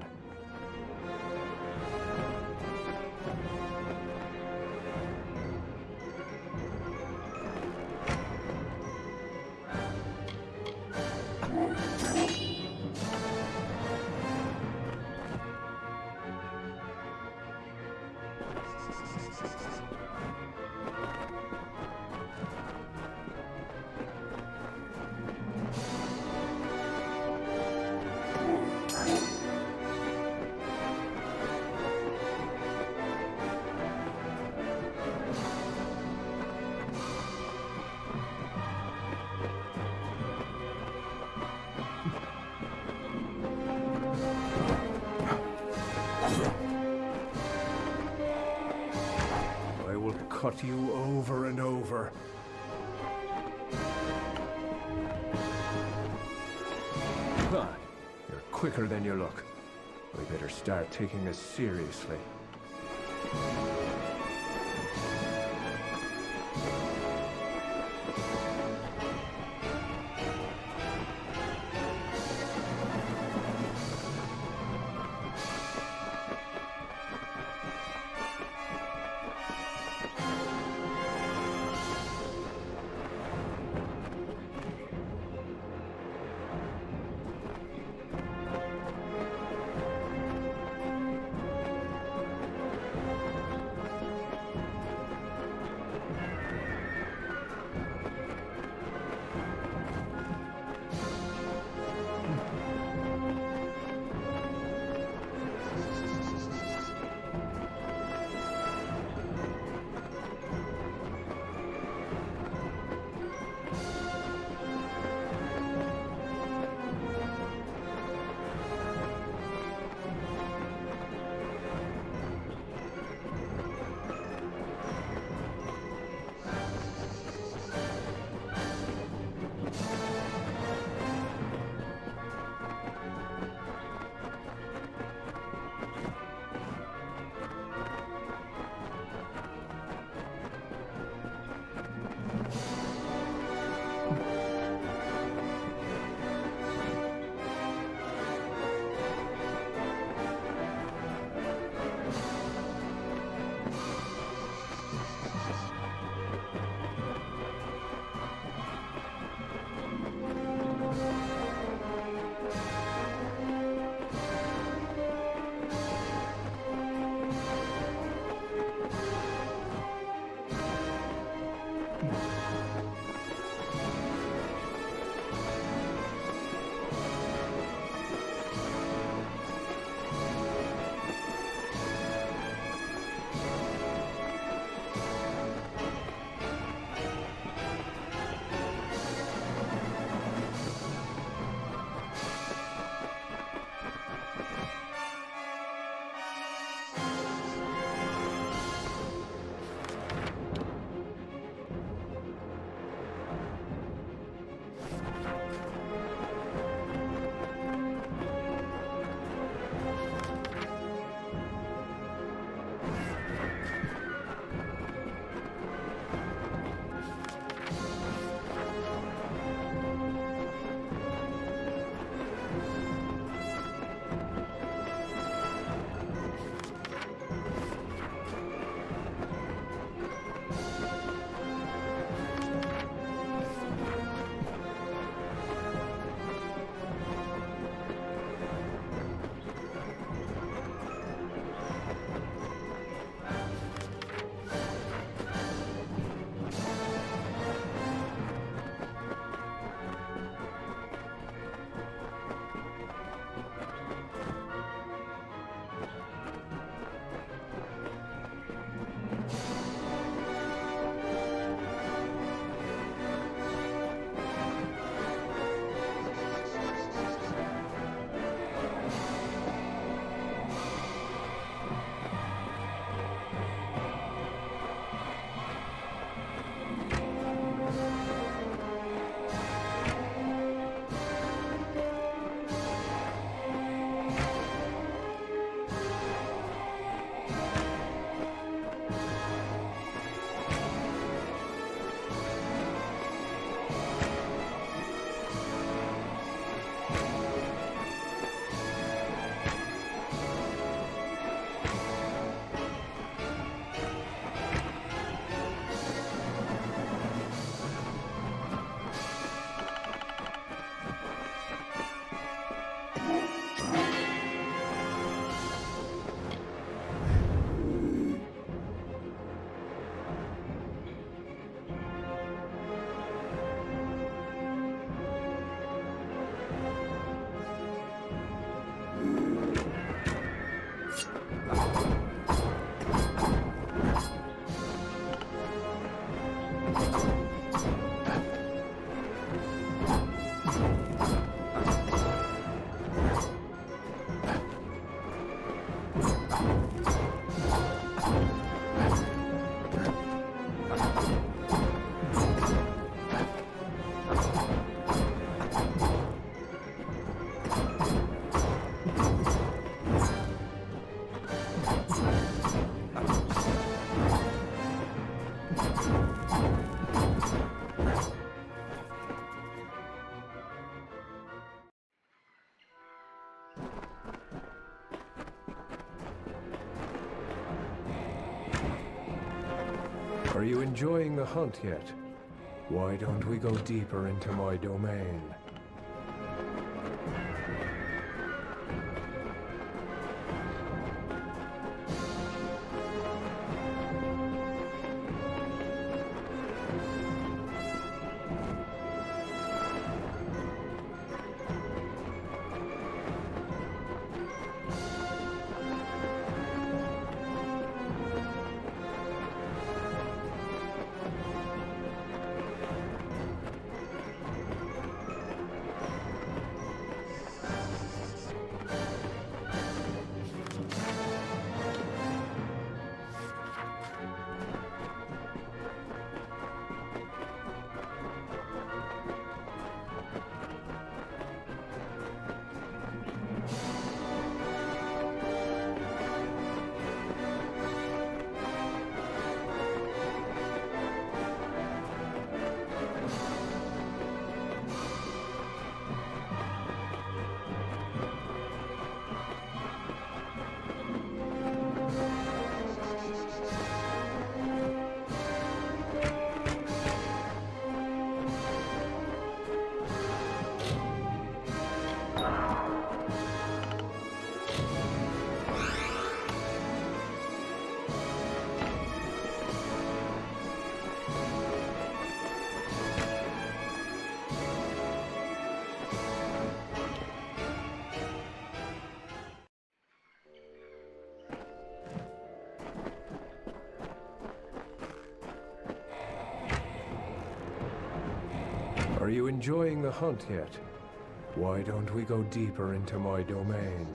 Cut you over and over. Ah, you're quicker than you look. We better start taking this seriously. Are you enjoying the hunt yet? Why don't we go deeper into my domain? Are you enjoying the hunt yet? Why don't we go deeper into my domain?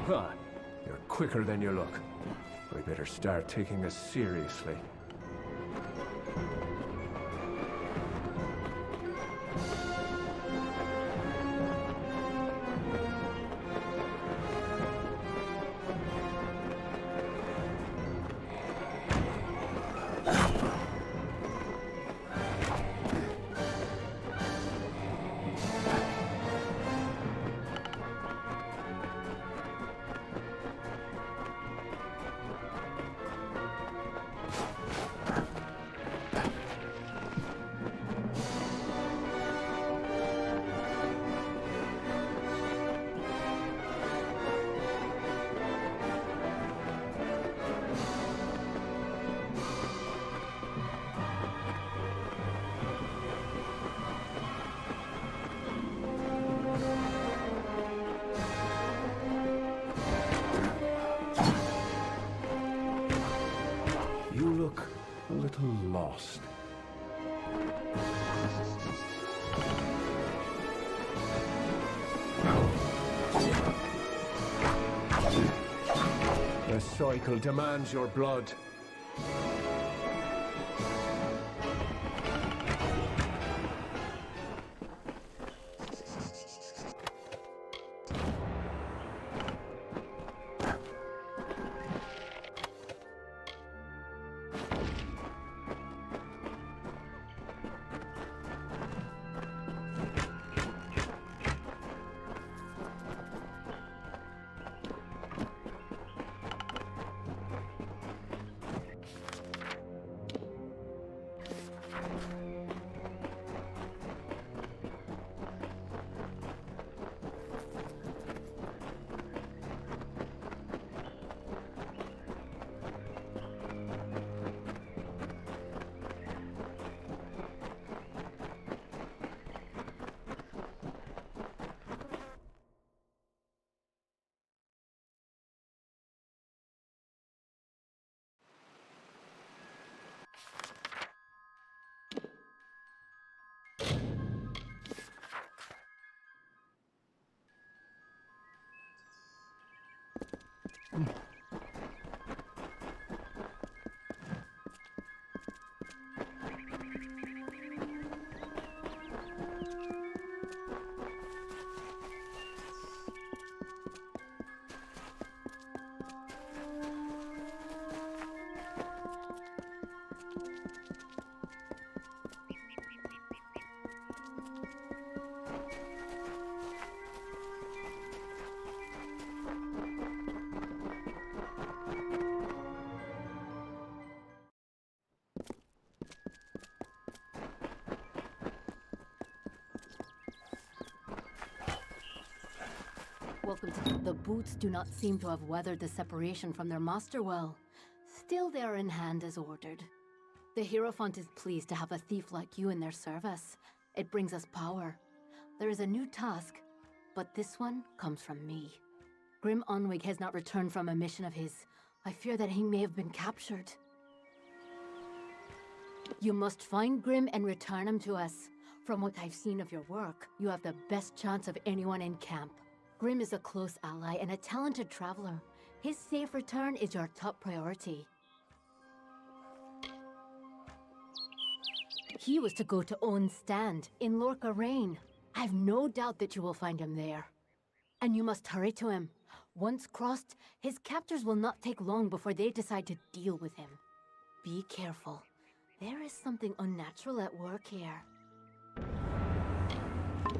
Huh. You're quicker than you look. We better start taking this seriously. Lost. The cycle demands your blood. Welcome to the boots do not seem to have weathered the separation from their master well. Still, they are in hand as ordered. The Hierophant is pleased to have a thief like you in their service. It brings us power. There is a new task, but this one comes from me. Grim Onwig has not returned from a mission of his. I fear that he may have been captured. You must find Grim and return him to us. From what I've seen of your work, you have the best chance of anyone in camp. Grim is a close ally and a talented traveler. His safe return is your top priority. He was to go to Owen's stand in Lorca Rain. I have no doubt that you will find him there. And you must hurry to him. Once crossed, his captors will not take long before they decide to deal with him. Be careful. There is something unnatural at work here.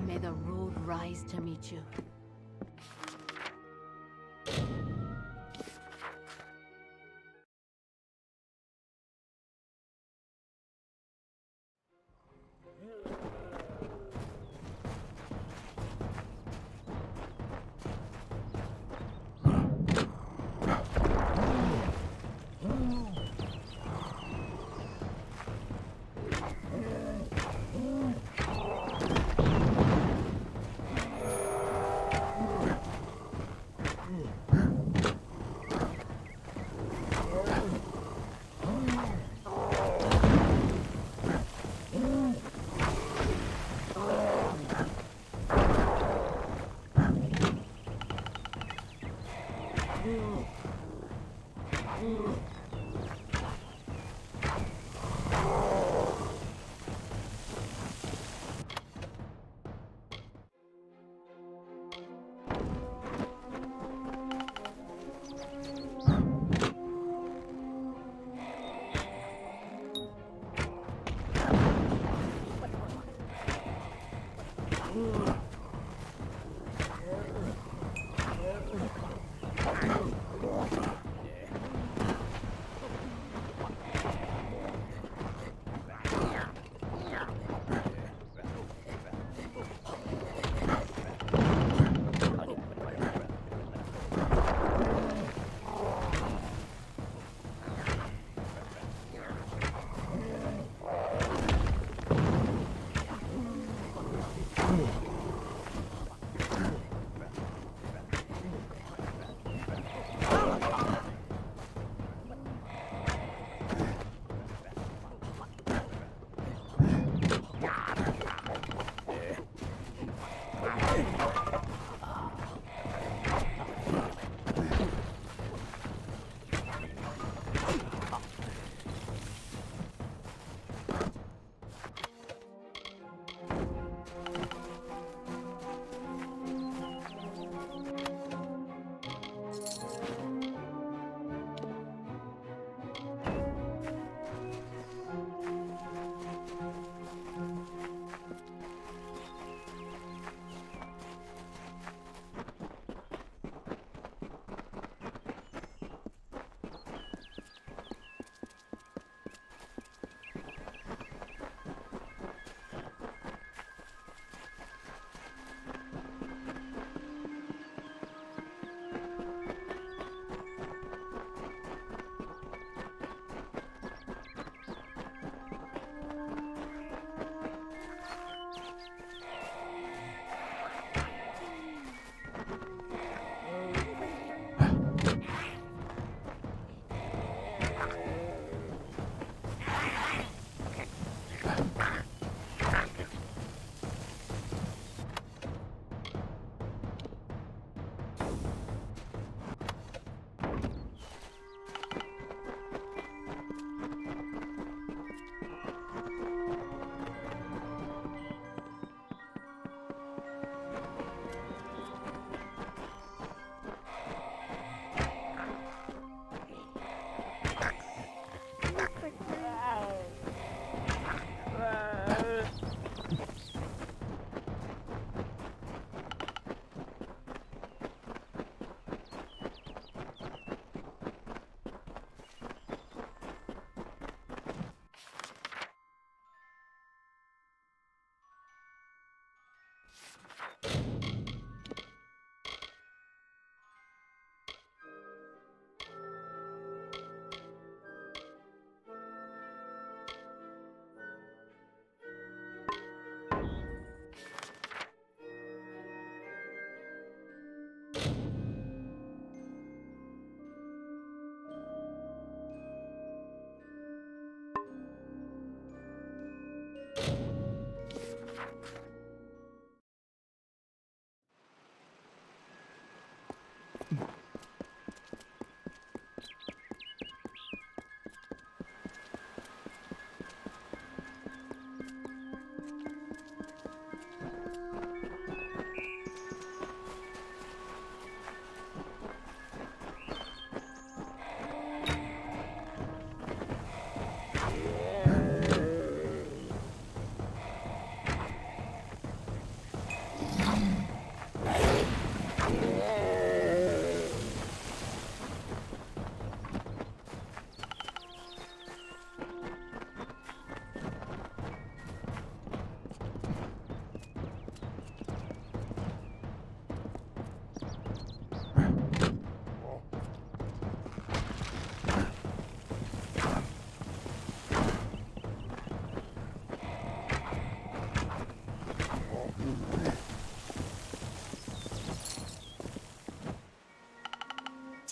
May the road rise to meet you.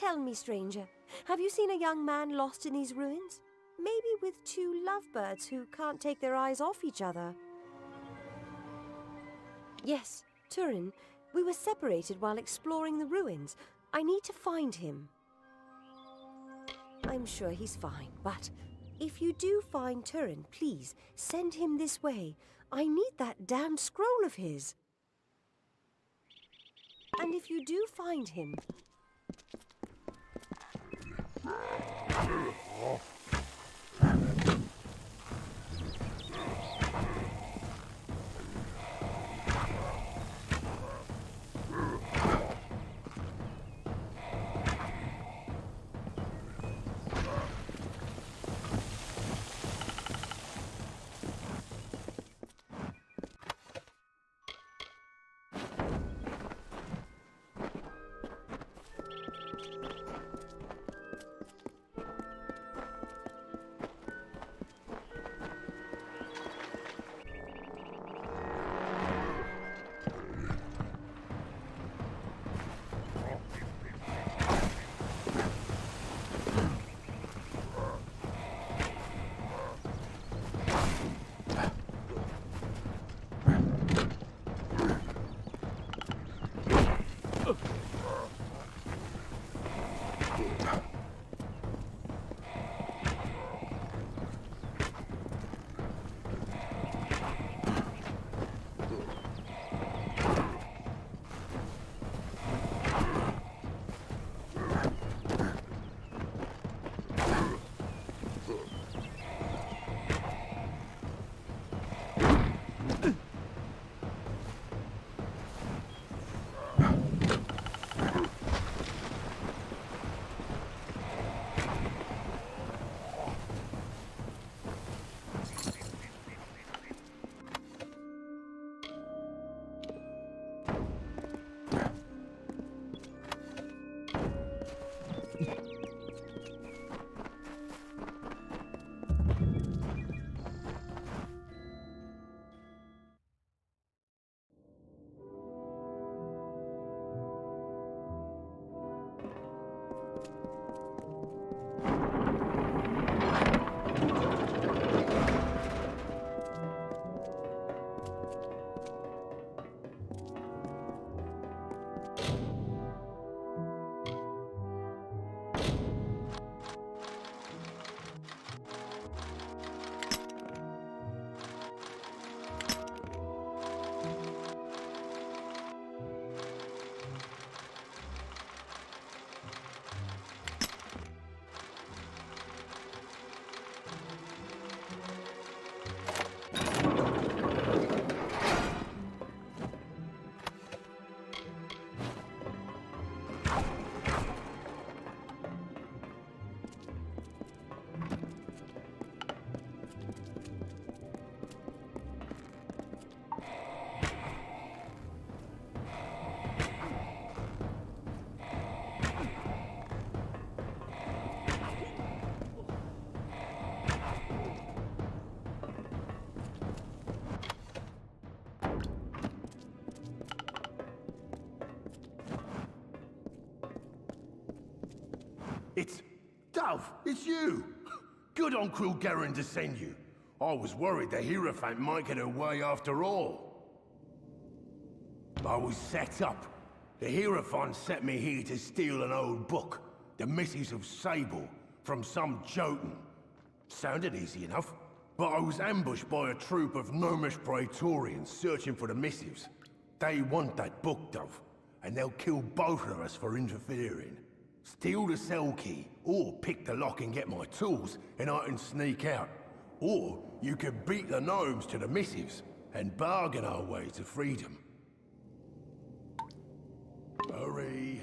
Tell me, stranger, have you seen a young man lost in these ruins? Maybe with two lovebirds who can't take their eyes off each other. Yes, Turin. We were separated while exploring the ruins. I need to find him. I'm sure he's fine, but if you do find Turin, please send him this way. I need that damned scroll of his. And if you do find him... It's... Dove, it's you! Good on Quill Garen to send you. I was worried the Hierophant might get away after all. I was set up. The Hierophant set me here to steal an old book, The Missives of Sable, from some Jotun. Sounded easy enough, but I was ambushed by a troop of gnomish praetorians searching for the missives. They want that book, Dove, and they'll kill both of us for interfering. Steal the cell key, or pick the lock and get my tools, and I can sneak out. Or you could beat the gnomes to the missives, and bargain our way to freedom. Hurry.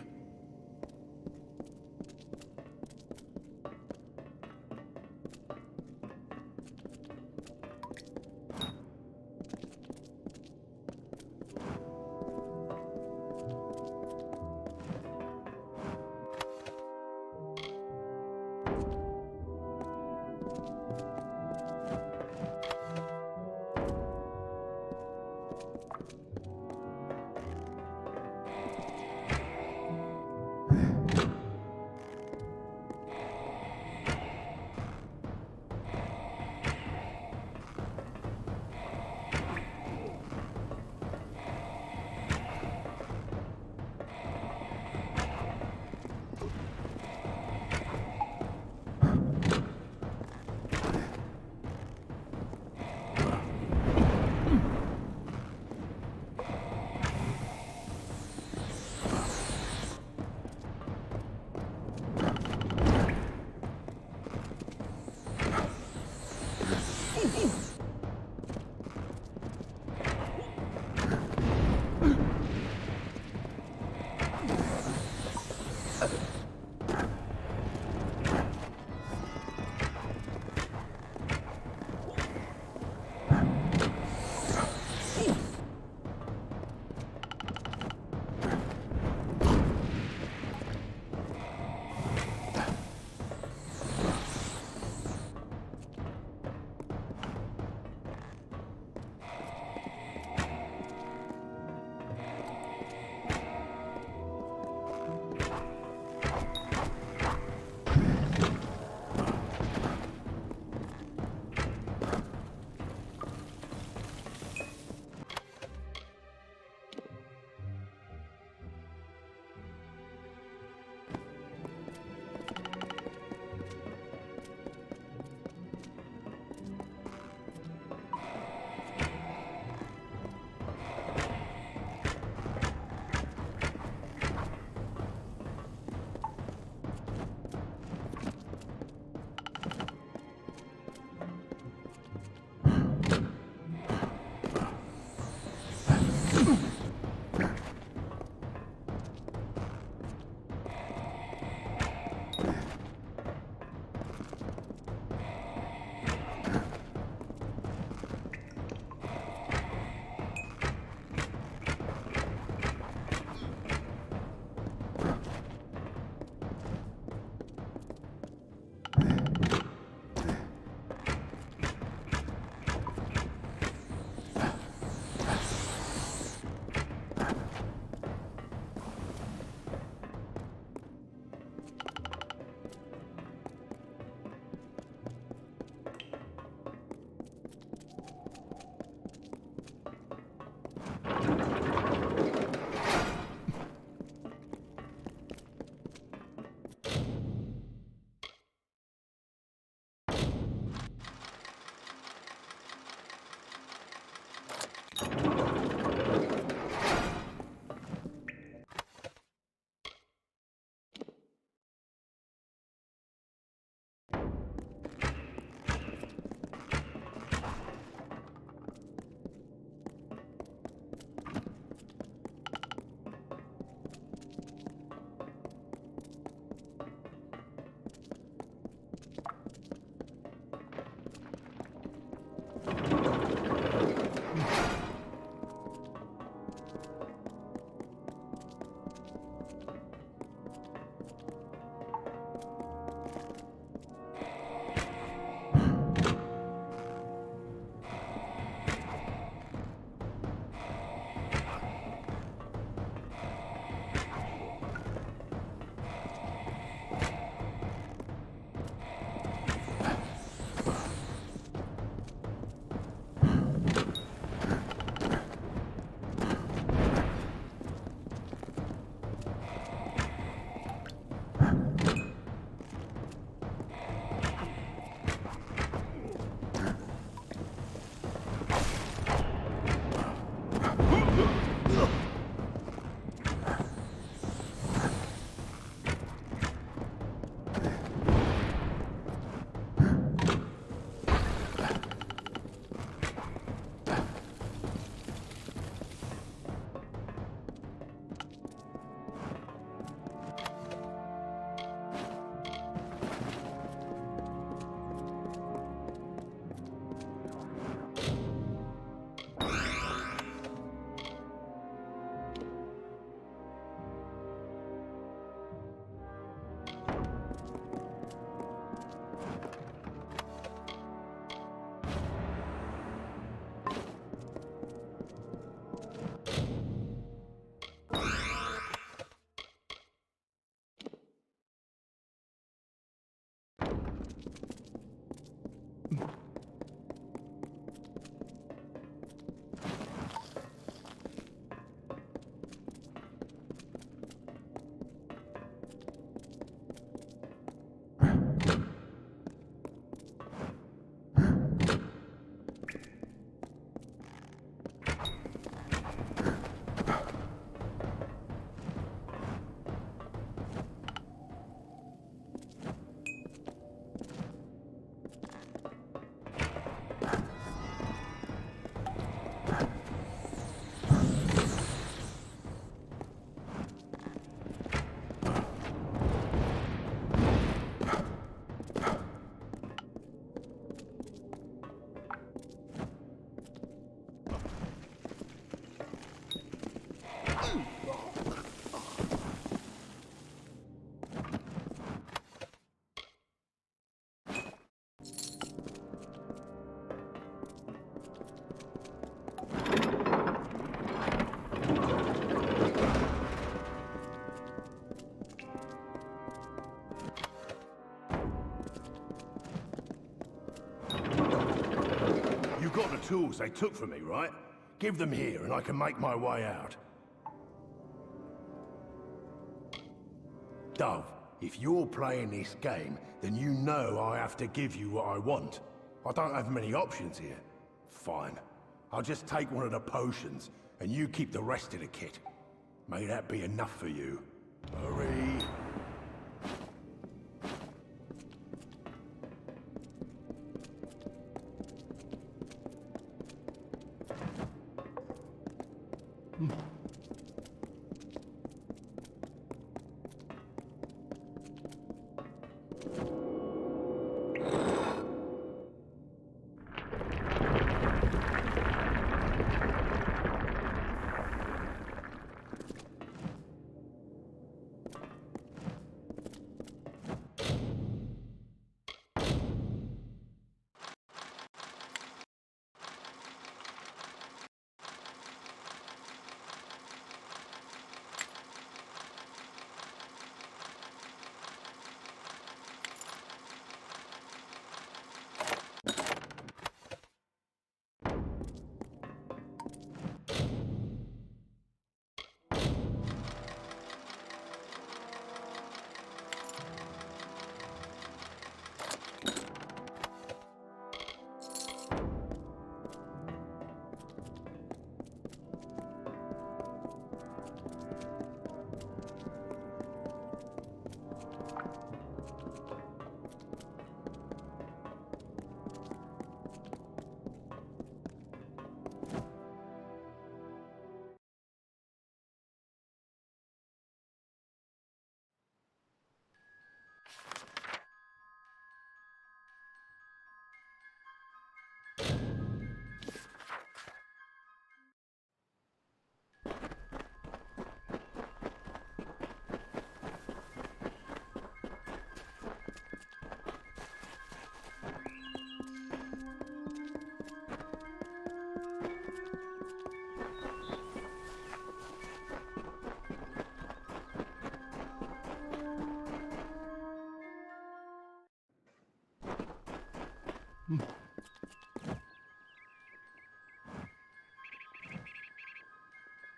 Got the tools they took from me, right? Give them here and I can make my way out. Dove, if you're playing this game, then you know I have to give you what I want. I don't have many options here. Fine. I'll just take one of the potions and you keep the rest of the kit. May that be enough for you. Hurry.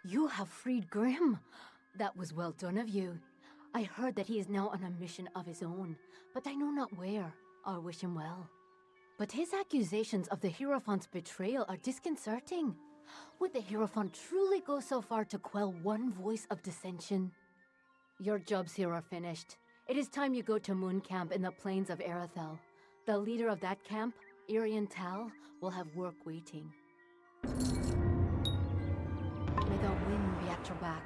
You have freed Grimm. That was well done of you. I heard that he is now on a mission of his own, but I know not where. I wish him well. But his accusations of the Hierophant's betrayal are disconcerting. Would the Hierophant truly go so far to quell one voice of dissension? Your jobs here are finished. It is time you go to Moon Camp in the plains of Erethel. The leader of that camp, Irian Tal, will have work waiting. May the wind be at your back.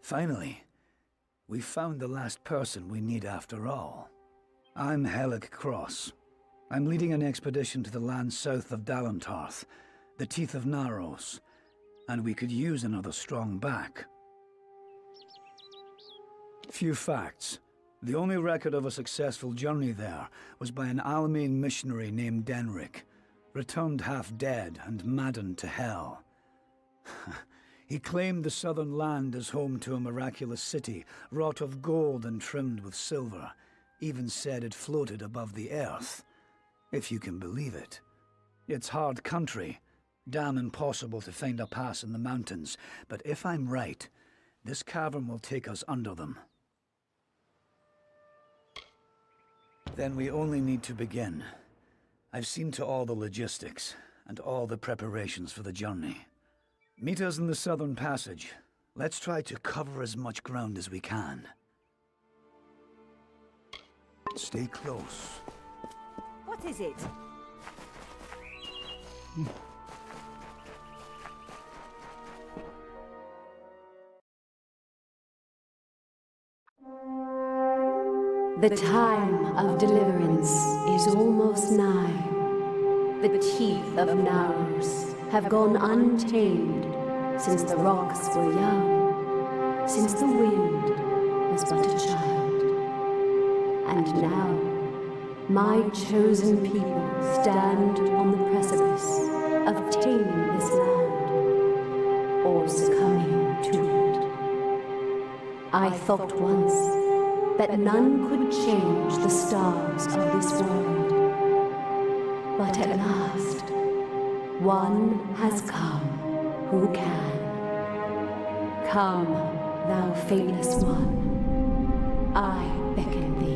Finally, we found the last person we need after all. I'm Helig Cross. I'm leading an expedition to the land south of Dalentarth, the Teeth of Naros, and we could use another strong back. Few facts. The only record of a successful journey there was by an Almain missionary named Denric, returned half dead and maddened to hell. He claimed the southern land as home to a miraculous city, wrought of gold and trimmed with silver, even said it floated above the earth, if you can believe it. It's hard country, damn impossible to find a pass in the mountains, but if I'm right, this cavern will take us under them. Then we only need to begin. I've seen to all the logistics, and all the preparations for the journey. Meet us in the southern passage. Let's try to cover as much ground as we can. Stay close. What is it? The time of deliverance is almost nigh. The teeth of Naros have gone untamed since the rocks were young, since the wind was but a child. And now, my chosen people stand on the precipice of taming this land, or succumbing to it. I thought once that none could change the stars of this world. But at last, one has come who can. Come, thou faithless one, I beckon thee.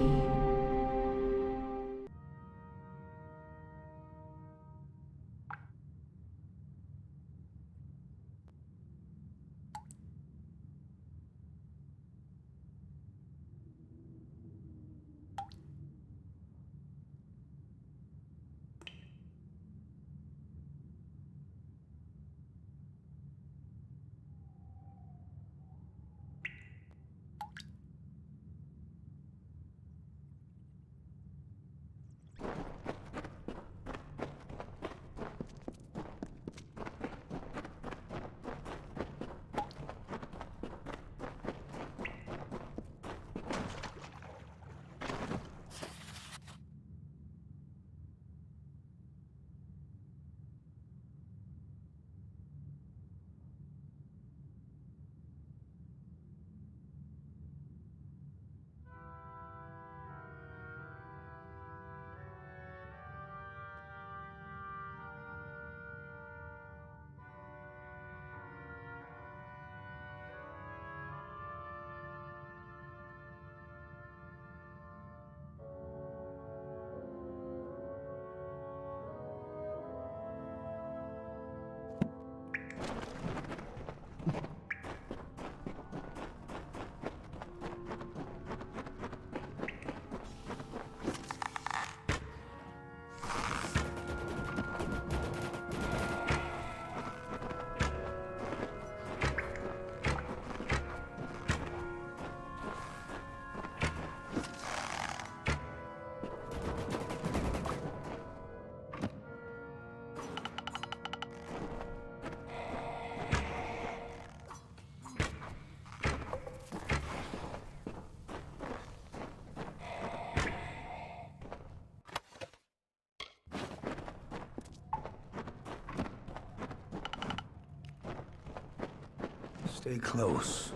Stay close.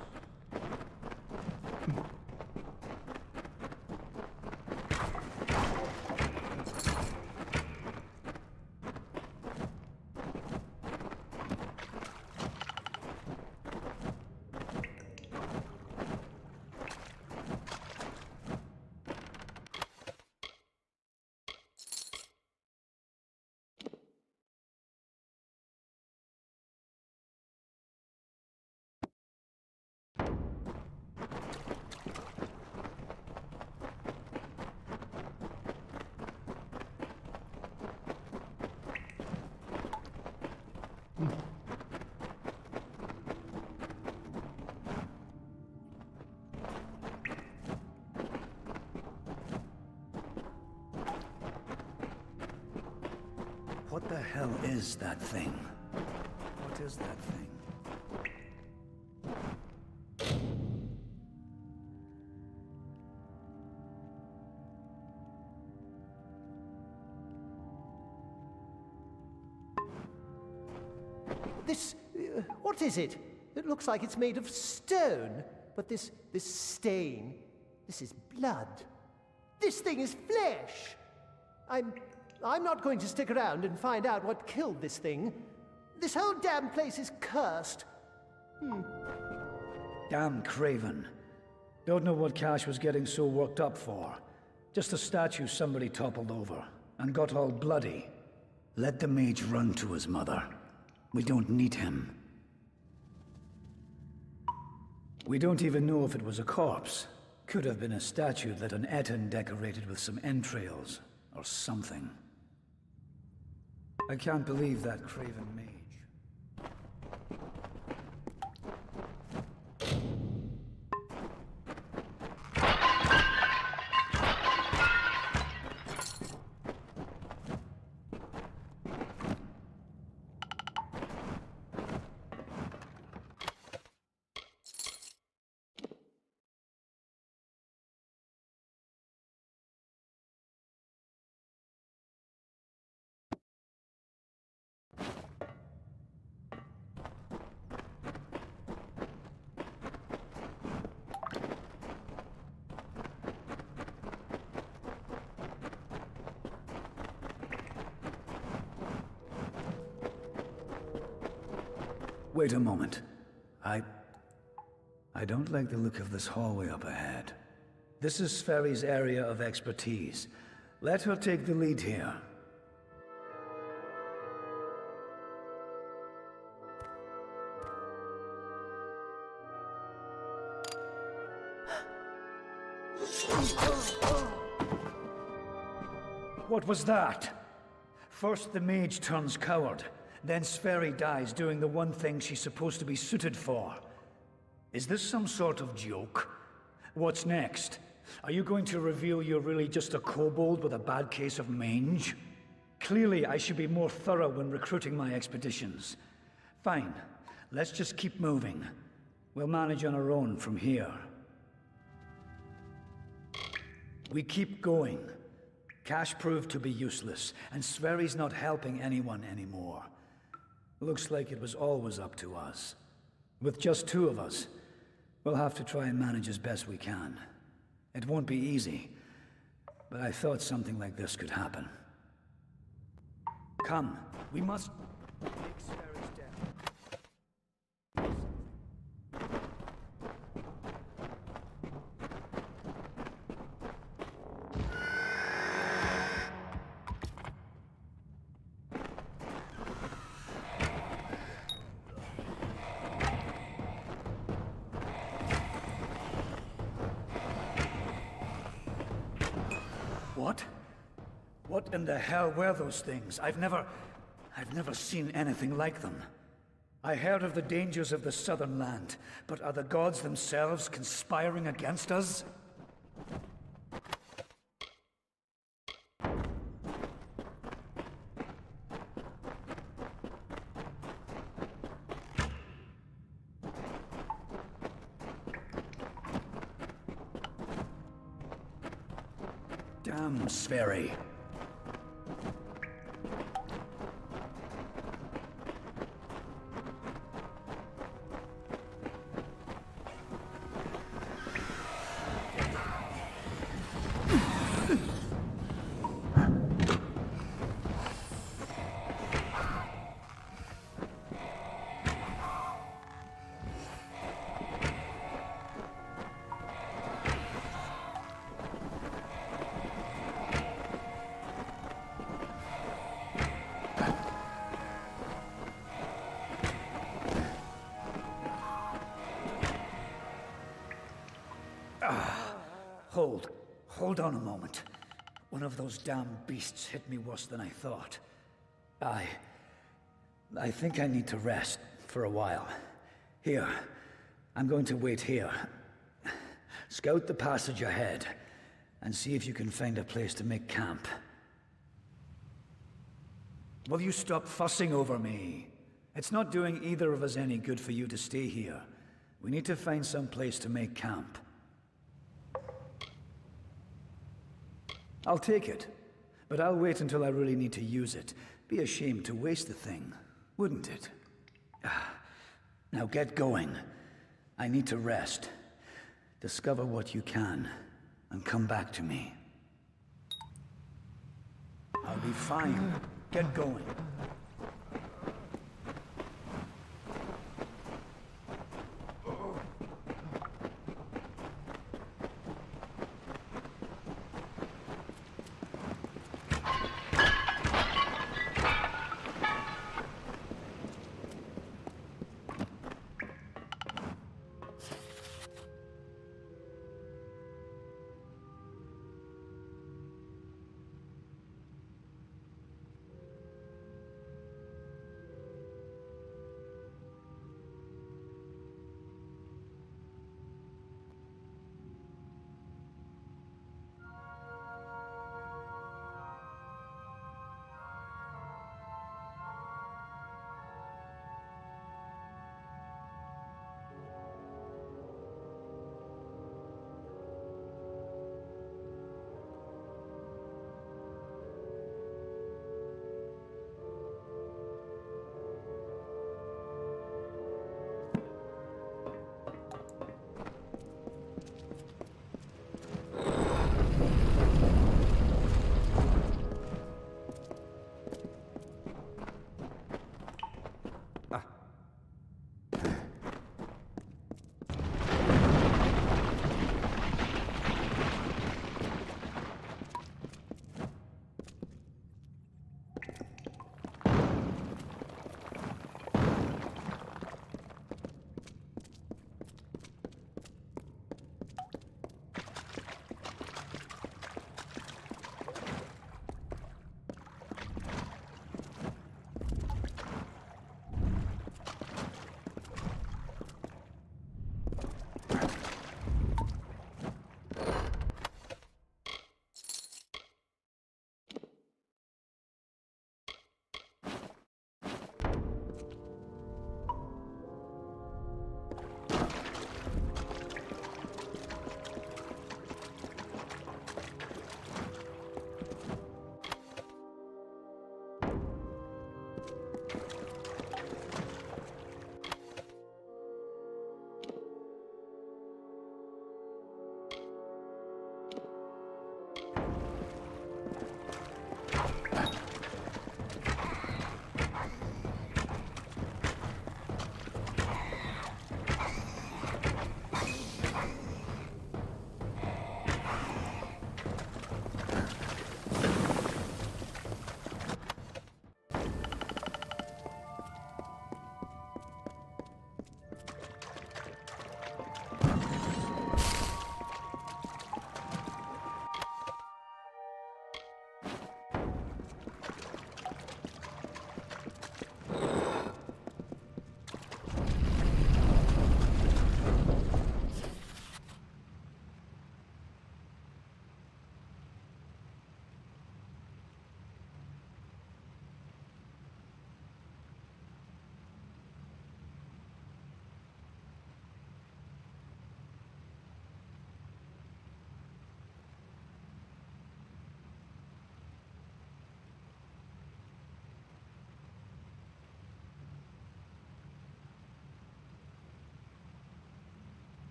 hell is that thing? What is that thing? This... what is it? It looks like it's made of stone, but this stain, this is blood. This thing is flesh! I'm not going to stick around and find out what killed this thing. This whole damn place is cursed. Damn craven. Don't know what Cash was getting so worked up for. Just a statue somebody toppled over, and got all bloody. Let the mage run to his mother. We don't need him. We don't even know if it was a corpse. Could have been a statue that an Etin decorated with some entrails, or something. I can't believe that craven mage. Wait a moment. I don't like the look of this hallway up ahead. This is Sverri's area of expertise. Let her take the lead here. What was that? First the mage turns coward. Then Sverri dies doing the one thing she's supposed to be suited for. Is this some sort of joke? What's next? Are you going to reveal you're really just a kobold with a bad case of mange? Clearly, I should be more thorough when recruiting my expeditions. Fine. Let's just keep moving. We'll manage on our own from here. We keep going. Cash proved to be useless, and Sverri's not helping anyone anymore. Looks like it was always up to us. With just two of us, we'll have to try and manage as best we can. It won't be easy, but I thought something like this could happen. Come, we must make Sverri's death. What? What in the hell were those things? I've never seen anything like them. I heard of the dangers of the southern land, but are the gods themselves conspiring against us? Damn, Sverri. Hold on a moment. One of those damn beasts hit me worse than I thought. I think I need to rest for a while. Here, I'm going to wait here. Scout the passage ahead, and see if you can find a place to make camp. Will you stop fussing over me? It's not doing either of us any good for you to stay here. We need to find some place to make camp. I'll take it, but I'll wait until I really need to use it. Be ashamed to waste the thing, wouldn't it? Now get going. I need to rest. Discover what you can, and come back to me. I'll be fine. Get going.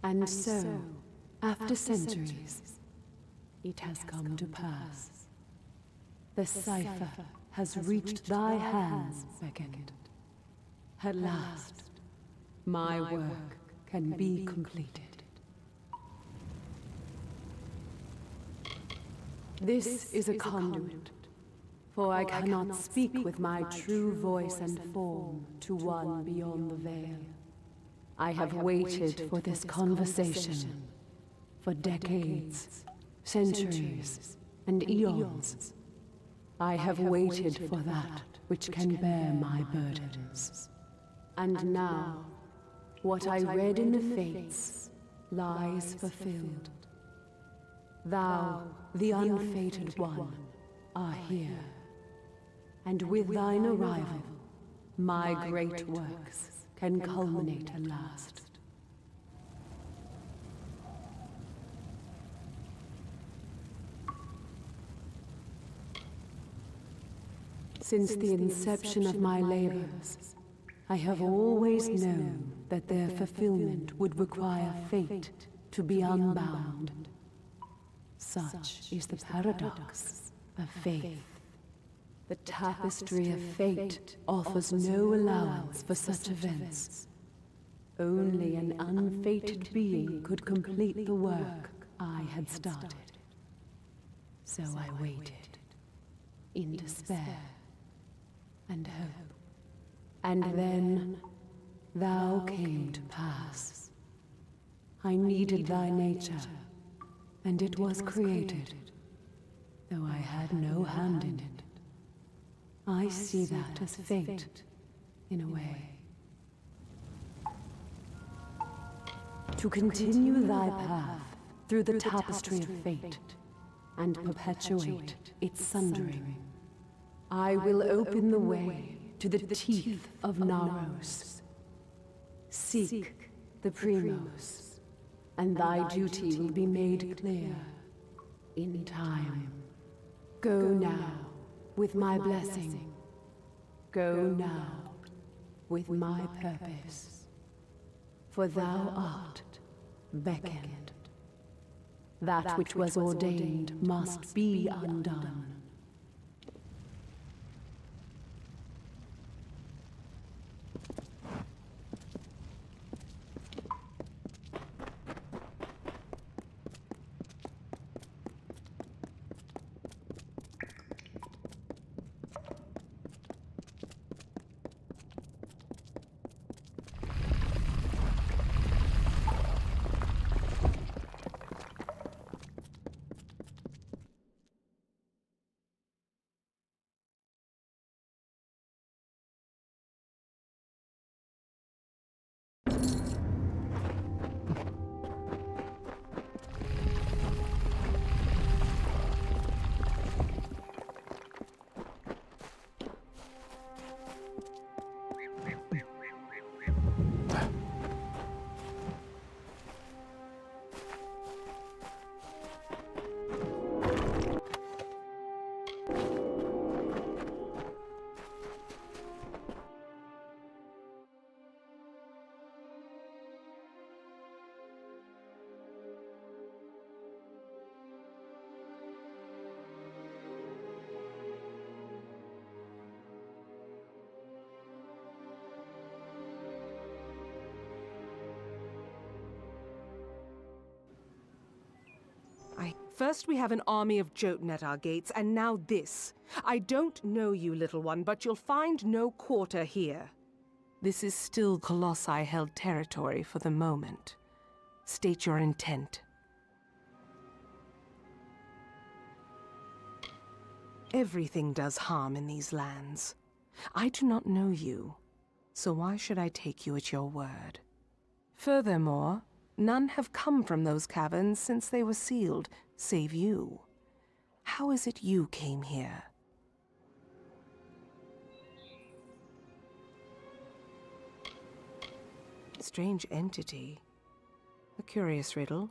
And so, after centuries, it has come to pass. The cipher has reached thy hands, Beckoned. At last, my work can be completed. This is a conduit, for I cannot speak with my true voice and form to one beyond the veil. I have waited for this conversation for decades, centuries, and eons. I have waited for that which can bear my burdens. And now, what I read in the fates lies fulfilled. Thou, the unfated one, are here. And with thine arrival, my great works can culminate at last. Since the inception of my labors, I have always known that their fulfillment would require fate to be unbound. Such is the paradox of faith. The tapestry of fate offers no allowance for such events. Only an unfated being could complete the work I had started. So I waited, in despair and hope. And then thou came to pass. I needed thy nature, and it was created, though I had no hand in it. I see that as fate, in a way. To continue thy path through the tapestry of fate, and perpetuate its sundering, I will open the way to the teeth of Naros. Seek the Primos, and thy duty will be made clear in time. Go now with my blessing. Go now with my purpose. For thou art beckoned. That which was ordained must be undone. First we have an army of Jotun at our gates, and now this. I don't know you, little one, but you'll find no quarter here. This is still Colossi-held territory for the moment. State your intent. Everything does harm in these lands. I do not know you, So why should I take you at your word? Furthermore, none have come from those caverns since they were sealed, save you. How is it you came here? Strange entity. A curious riddle,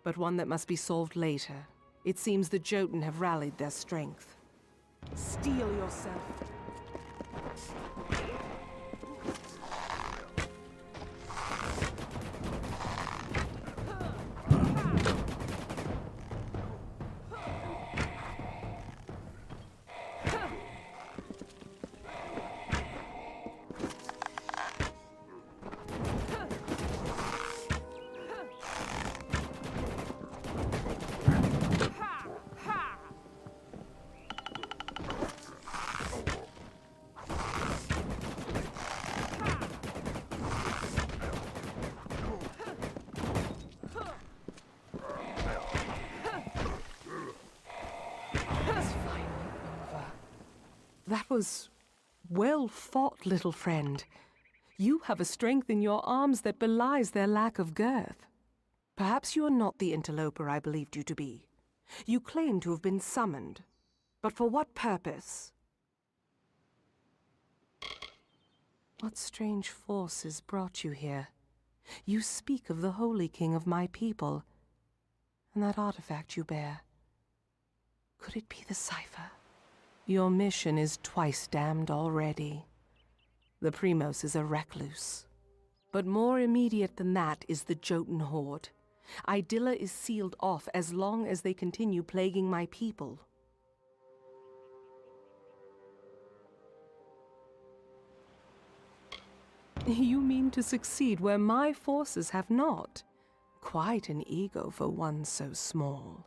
but one that must be solved later. It seems the Jotun have rallied their strength. Steel yourself. That was well fought, little friend. You have a strength in your arms that belies their lack of girth. Perhaps you are not the interloper I believed you to be. You claim to have been summoned, but for what purpose? What strange forces brought you here? You speak of the Holy King of my people, and that artifact you bear. Could it be the cipher? Your mission is twice damned already. The Primos is a recluse. But more immediate than that is the Jotun horde. Idilla is sealed off as long as they continue plaguing my people. You mean to succeed where my forces have not? Quite an ego for one so small.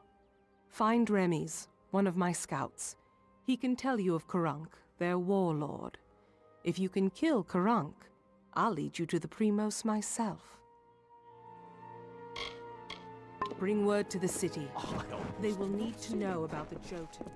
Find Remy's, one of my scouts. He can tell you of Karunk, their warlord. If you can kill Karunk, I'll lead you to the Primos myself. Bring word to the city. They will need to know about the Jotun.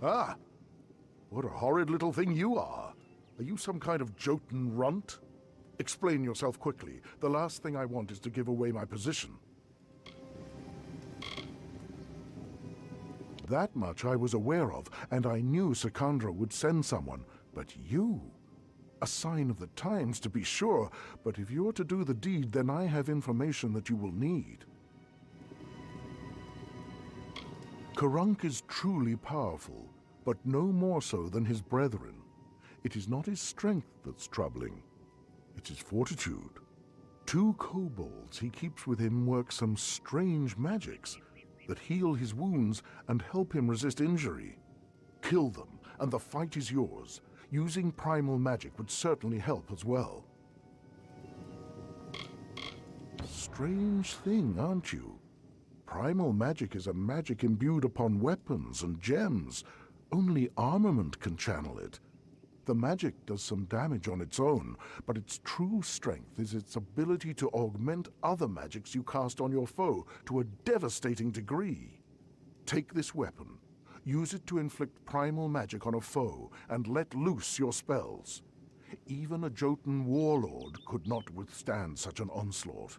Ah, what a horrid little thing you are. Are you some kind of Jotun runt? Explain yourself quickly. The last thing I want is to give away my position. That much I was aware of, and I knew Sikandra would send someone. But you? A sign of the times, to be sure, but if you're to do the deed, then I have information that you will need. Karunk is truly powerful, but no more so than his brethren. It is not his strength that's troubling. It's his fortitude. 2 kobolds he keeps with him work some strange magics that heal his wounds and help him resist injury. Kill them, and the fight is yours. Using primal magic would certainly help as well. Strange thing, aren't you? Primal magic is a magic imbued upon weapons and gems. Only armament can channel it. The magic does some damage on its own, but its true strength is its ability to augment other magics you cast on your foe to a devastating degree. Take this weapon, use it to inflict primal magic on a foe, and let loose your spells. Even a Jotun warlord could not withstand such an onslaught.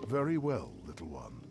Very well, little one.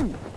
Ooh.